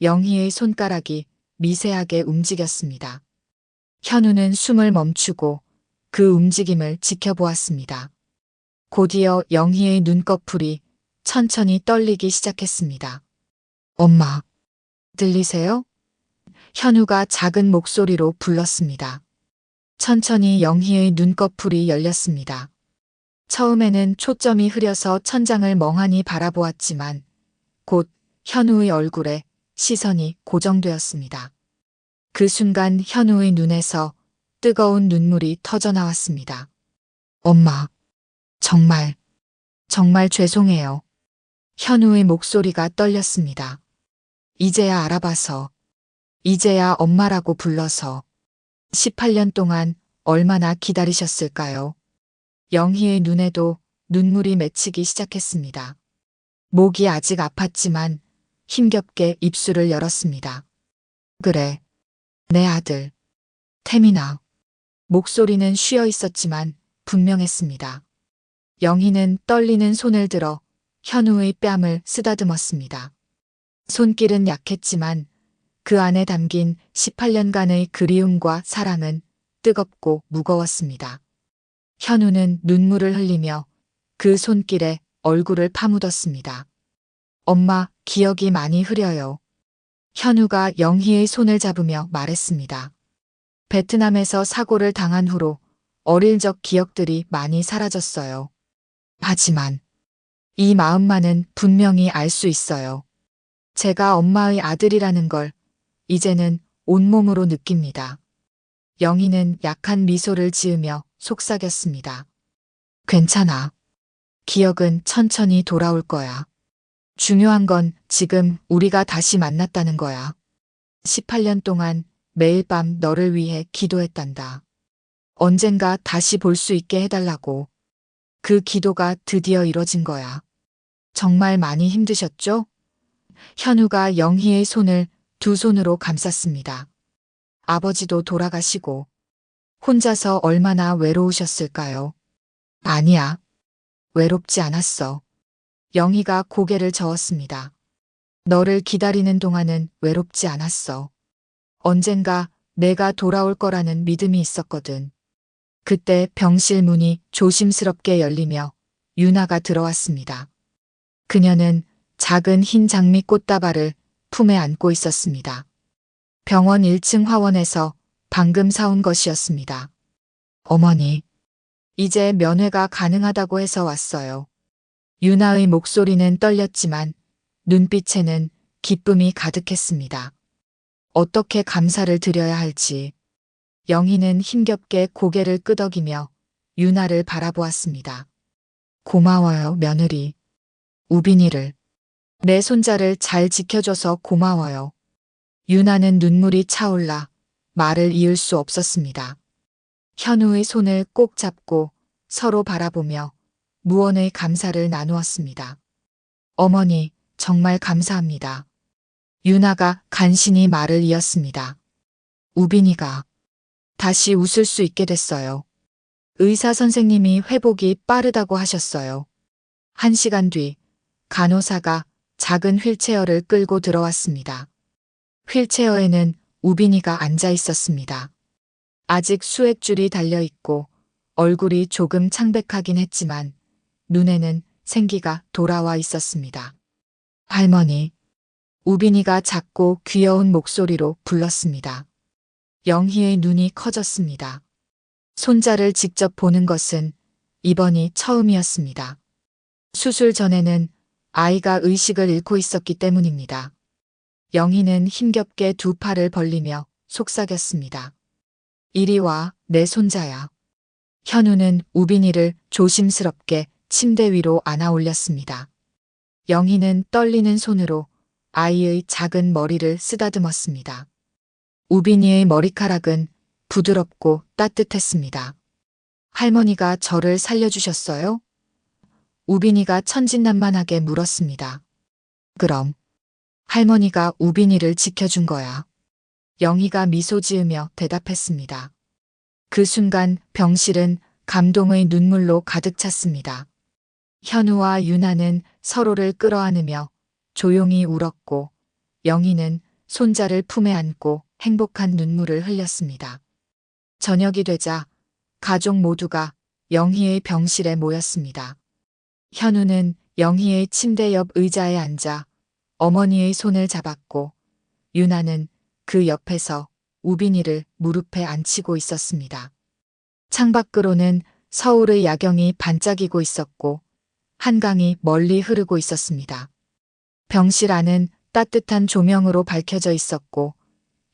영희의 손가락이 미세하게 움직였습니다. 현우는 숨을 멈추고 그 움직임을 지켜보았습니다. 곧이어 영희의 눈꺼풀이 천천히 떨리기 시작했습니다. 엄마, 들리세요? 현우가 작은 목소리로 불렀습니다. 천천히 영희의 눈꺼풀이 열렸습니다. 처음에는 초점이 흐려서 천장을 멍하니 바라보았지만 곧 현우의 얼굴에 시선이 고정되었습니다. 그 순간 현우의 눈에서 뜨거운 눈물이 터져나왔습니다. 엄마, 정말 죄송해요. 현우의 목소리가 떨렸습니다. 이제야 알아봐서, 이제야 엄마라고 불러서 18년 동안 얼마나 기다리셨을까요? 영희의 눈에도 눈물이 맺히기 시작했습니다. 목이 아직 아팠지만 힘겹게 입술을 열었습니다. 그래, 내 아들, 태민아. 목소리는 쉬어 있었지만 분명했습니다. 영희는 떨리는 손을 들어 현우의 뺨을 쓰다듬었습니다. 손길은 약했지만 그 안에 담긴 18년간의 그리움과 사랑은 뜨겁고 무거웠습니다. 현우는 눈물을 흘리며 그 손길에 얼굴을 파묻었습니다. 엄마, 기억이 많이 흐려요. 현우가 영희의 손을 잡으며 말했습니다. 베트남에서 사고를 당한 후로 어릴 적 기억들이 많이 사라졌어요. 하지만 이 마음만은 분명히 알 수 있어요. 제가 엄마의 아들이라는 걸 이제는 온몸으로 느낍니다. 영희는 약한 미소를 지으며 속삭였습니다. 괜찮아. 기억은 천천히 돌아올 거야. 중요한 건 지금 우리가 다시 만났다는 거야. 18년 동안 매일 밤 너를 위해 기도했단다. 언젠가 다시 볼 수 있게 해달라고. 그 기도가 드디어 이뤄진 거야. 정말 많이 힘드셨죠? 현우가 영희의 손을 두 손으로 감쌌습니다. 아버지도 돌아가시고 혼자서 얼마나 외로우셨을까요? 아니야. 외롭지 않았어. 영희가 고개를 저었습니다. 너를 기다리는 동안은 외롭지 않았어. 언젠가 내가 돌아올 거라는 믿음이 있었거든. 그때 병실 문이 조심스럽게 열리며 유나가 들어왔습니다. 그녀는 작은 흰 장미 꽃다발을 품에 안고 있었습니다. 병원 1층 화원에서 방금 사온 것이었습니다. 어머니, 이제 면회가 가능하다고 해서 왔어요. 유나의 목소리는 떨렸지만 눈빛에는 기쁨이 가득했습니다. 어떻게 감사를 드려야 할지. 영희는 힘겹게 고개를 끄덕이며 유나를 바라보았습니다. 고마워요, 며느리. 우빈이를. 내 손자를 잘 지켜줘서 고마워요. 유나는 눈물이 차올라 말을 이을 수 없었습니다. 현우의 손을 꼭 잡고 서로 바라보며 무언의 감사를 나누었습니다. 어머니, 정말 감사합니다. 유나가 간신히 말을 이었습니다. 우빈이가 다시 웃을 수 있게 됐어요. 의사 선생님이 회복이 빠르다고 하셨어요. 1시간 뒤 간호사가 작은 휠체어를 끌고 들어왔습니다. 휠체어에는 우빈이가 앉아 있었습니다. 아직 수액줄이 달려 있고 얼굴이 조금 창백하긴 했지만 눈에는 생기가 돌아와 있었습니다. 할머니, 우빈이가 작고 귀여운 목소리로 불렀습니다. 영희의 눈이 커졌습니다. 손자를 직접 보는 것은 이번이 처음이었습니다. 수술 전에는 아이가 의식을 잃고 있었기 때문입니다. 영희는 힘겹게 두 팔을 벌리며 속삭였습니다. 이리 와, 내 손자야. 현우는 우빈이를 조심스럽게 침대 위로 안아 올렸습니다. 영희는 떨리는 손으로 아이의 작은 머리를 쓰다듬었습니다. 우빈이의 머리카락은 부드럽고 따뜻했습니다. 할머니가 저를 살려주셨어요? 우빈이가 천진난만하게 물었습니다. 그럼 할머니가 우빈이를 지켜준 거야. 영희가 미소 지으며 대답했습니다. 그 순간 병실은 감동의 눈물로 가득 찼습니다. 현우와 유나는 서로를 끌어안으며 조용히 울었고 영희는 손자를 품에 안고 행복한 눈물을 흘렸습니다. 저녁이 되자 가족 모두가 영희의 병실에 모였습니다. 현우는 영희의 침대 옆 의자에 앉아 어머니의 손을 잡았고 유나는 그 옆에서 우빈이를 무릎에 앉히고 있었습니다. 창밖으로는 서울의 야경이 반짝이고 있었고 한강이 멀리 흐르고 있었습니다. 병실 안은 따뜻한 조명으로 밝혀져 있었고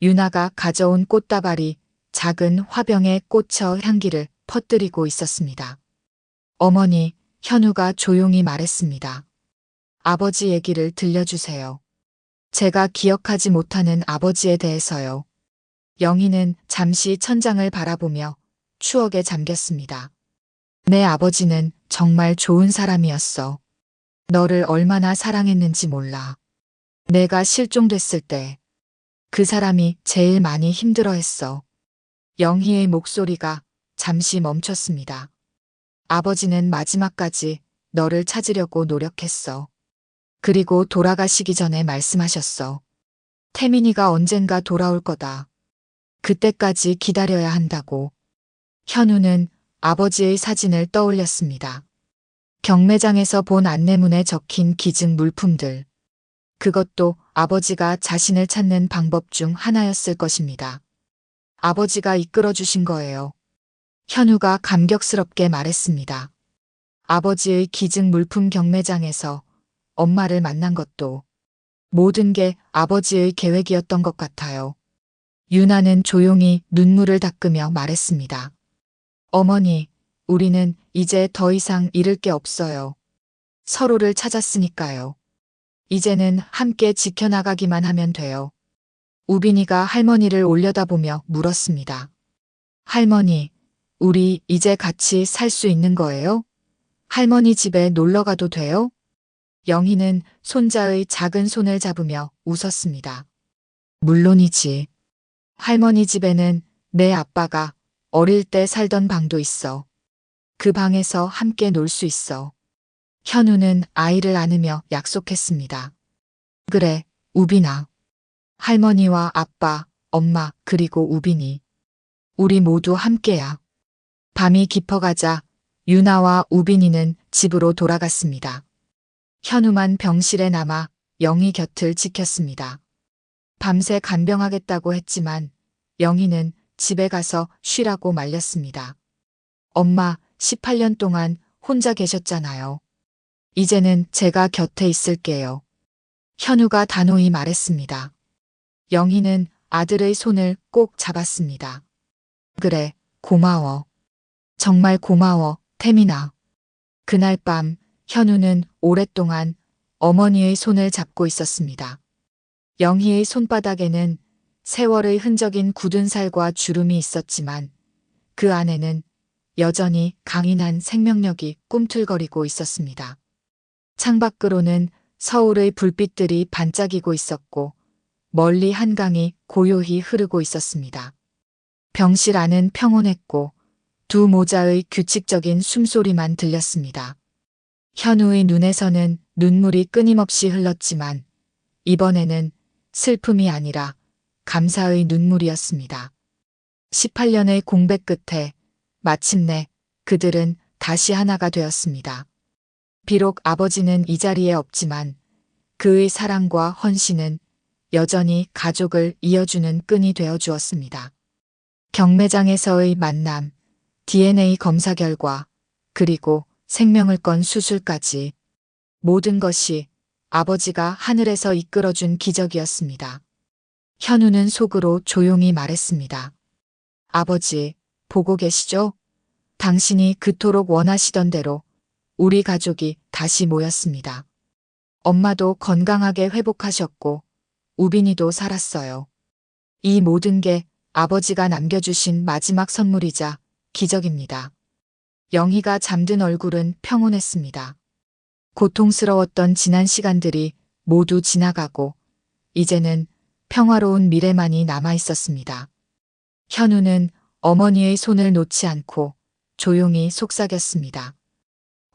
유나가 가져온 꽃다발이 작은 화병에 꽂혀 향기를 퍼뜨리고 있었습니다. 어머니, 현우가 조용히 말했습니다. 아버지 얘기를 들려주세요. 제가 기억하지 못하는 아버지에 대해서요. 영희는 잠시 천장을 바라보며 추억에 잠겼습니다. 내 아버지는 정말 좋은 사람이었어. 너를 얼마나 사랑했는지 몰라. 내가 실종됐을 때 그 사람이 제일 많이 힘들어했어. 영희의 목소리가 잠시 멈췄습니다. 아버지는 마지막까지 너를 찾으려고 노력했어. 그리고 돌아가시기 전에 말씀하셨어. 태민이가 언젠가 돌아올 거다. 그때까지 기다려야 한다고. 현우는 아버지의 사진을 떠올렸습니다. 경매장에서 본 안내문에 적힌 기증 물품들. 그것도 아버지가 자신을 찾는 방법 중 하나였을 것입니다. 아버지가 이끌어 주신 거예요. 현우가 감격스럽게 말했습니다. 아버지의 기증 물품 경매장에서 엄마를 만난 것도 모든 게 아버지의 계획이었던 것 같아요. 유나는 조용히 눈물을 닦으며 말했습니다. 어머니, 우리는 이제 더 이상 잃을 게 없어요. 서로를 찾았으니까요. 이제는 함께 지켜나가기만 하면 돼요. 우빈이가 할머니를 올려다보며 물었습니다. 할머니, 우리 이제 같이 살 수 있는 거예요? 할머니 집에 놀러 가도 돼요? 영희는 손자의 작은 손을 잡으며 웃었습니다. 물론이지. 할머니 집에는 내 아빠가 어릴 때 살던 방도 있어. 그 방에서 함께 놀 수 있어. 현우는 아이를 안으며 약속했습니다. 그래, 우빈아. 할머니와 아빠, 엄마, 그리고 우빈이. 우리 모두 함께야. 밤이 깊어가자 유나와 우빈이는 집으로 돌아갔습니다. 현우만 병실에 남아 영희 곁을 지켰습니다. 밤새 간병하겠다고 했지만 영희는 집에 가서 쉬라고 말렸습니다. 엄마, 18년 동안 혼자 계셨잖아요. 이제는 제가 곁에 있을게요. 현우가 단호히 말했습니다. 영희는 아들의 손을 꼭 잡았습니다. 그래, 고마워. 정말 고마워, 태민아. 그날 밤 현우는 오랫동안 어머니의 손을 잡고 있었습니다. 영희의 손바닥에는 세월의 흔적인 굳은 살과 주름이 있었지만 그 안에는 여전히 강인한 생명력이 꿈틀거리고 있었습니다. 창밖으로는 서울의 불빛들이 반짝이고 있었고 멀리 한강이 고요히 흐르고 있었습니다. 병실 안은 평온했고 두 모자의 규칙적인 숨소리만 들렸습니다. 현우의 눈에서는 눈물이 끊임없이 흘렀지만 이번에는 슬픔이 아니라 감사의 눈물이었습니다. 18년의 공백 끝에 마침내 그들은 다시 하나가 되었습니다. 비록 아버지는 이 자리에 없지만 그의 사랑과 헌신은 여전히 가족을 이어주는 끈이 되어 주었습니다. 경매장에서의 만남, DNA 검사 결과, 그리고 생명을 건 수술까지 모든 것이 아버지가 하늘에서 이끌어준 기적이었습니다. 현우는 속으로 조용히 말했습니다. 아버지, 보고 계시죠? 당신이 그토록 원하시던 대로 우리 가족이 다시 모였습니다. 엄마도 건강하게 회복하셨고 우빈이도 살았어요. 이 모든 게 아버지가 남겨주신 마지막 선물이자 기적입니다. 영희가 잠든 얼굴은 평온했습니다. 고통스러웠던 지난 시간들이 모두 지나가고 이제는 평화로운 미래만이 남아 있었습니다. 현우는 어머니의 손을 놓지 않고 조용히 속삭였습니다.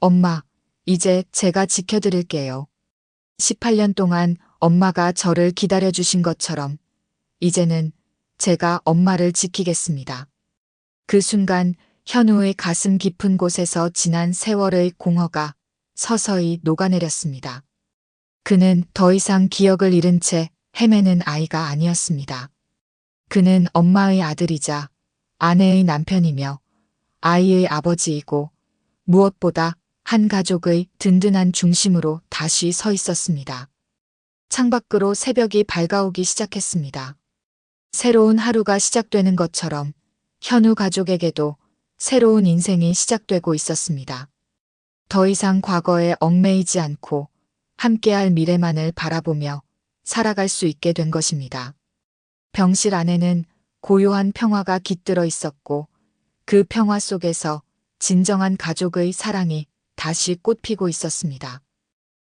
엄마, 이제 제가 지켜드릴게요. 18년 동안 엄마가 저를 기다려주신 것처럼 이제는 제가 엄마를 지키겠습니다. 그 순간 현우의 가슴 깊은 곳에서 지난 세월의 공허가 서서히 녹아내렸습니다. 그는 더 이상 기억을 잃은 채 헤매는 아이가 아니었습니다. 그는 엄마의 아들이자 아내의 남편이며 아이의 아버지이고 무엇보다 한 가족의 든든한 중심으로 다시 서 있었습니다. 창밖으로 새벽이 밝아오기 시작했습니다. 새로운 하루가 시작되는 것처럼 현우 가족에게도 새로운 인생이 시작되고 있었습니다. 더 이상 과거에 얽매이지 않고 함께할 미래만을 바라보며 살아갈 수 있게 된 것입니다. 병실 안에는 고요한 평화가 깃들어 있었고 그 평화 속에서 진정한 가족의 사랑이 다시 꽃피고 있었습니다.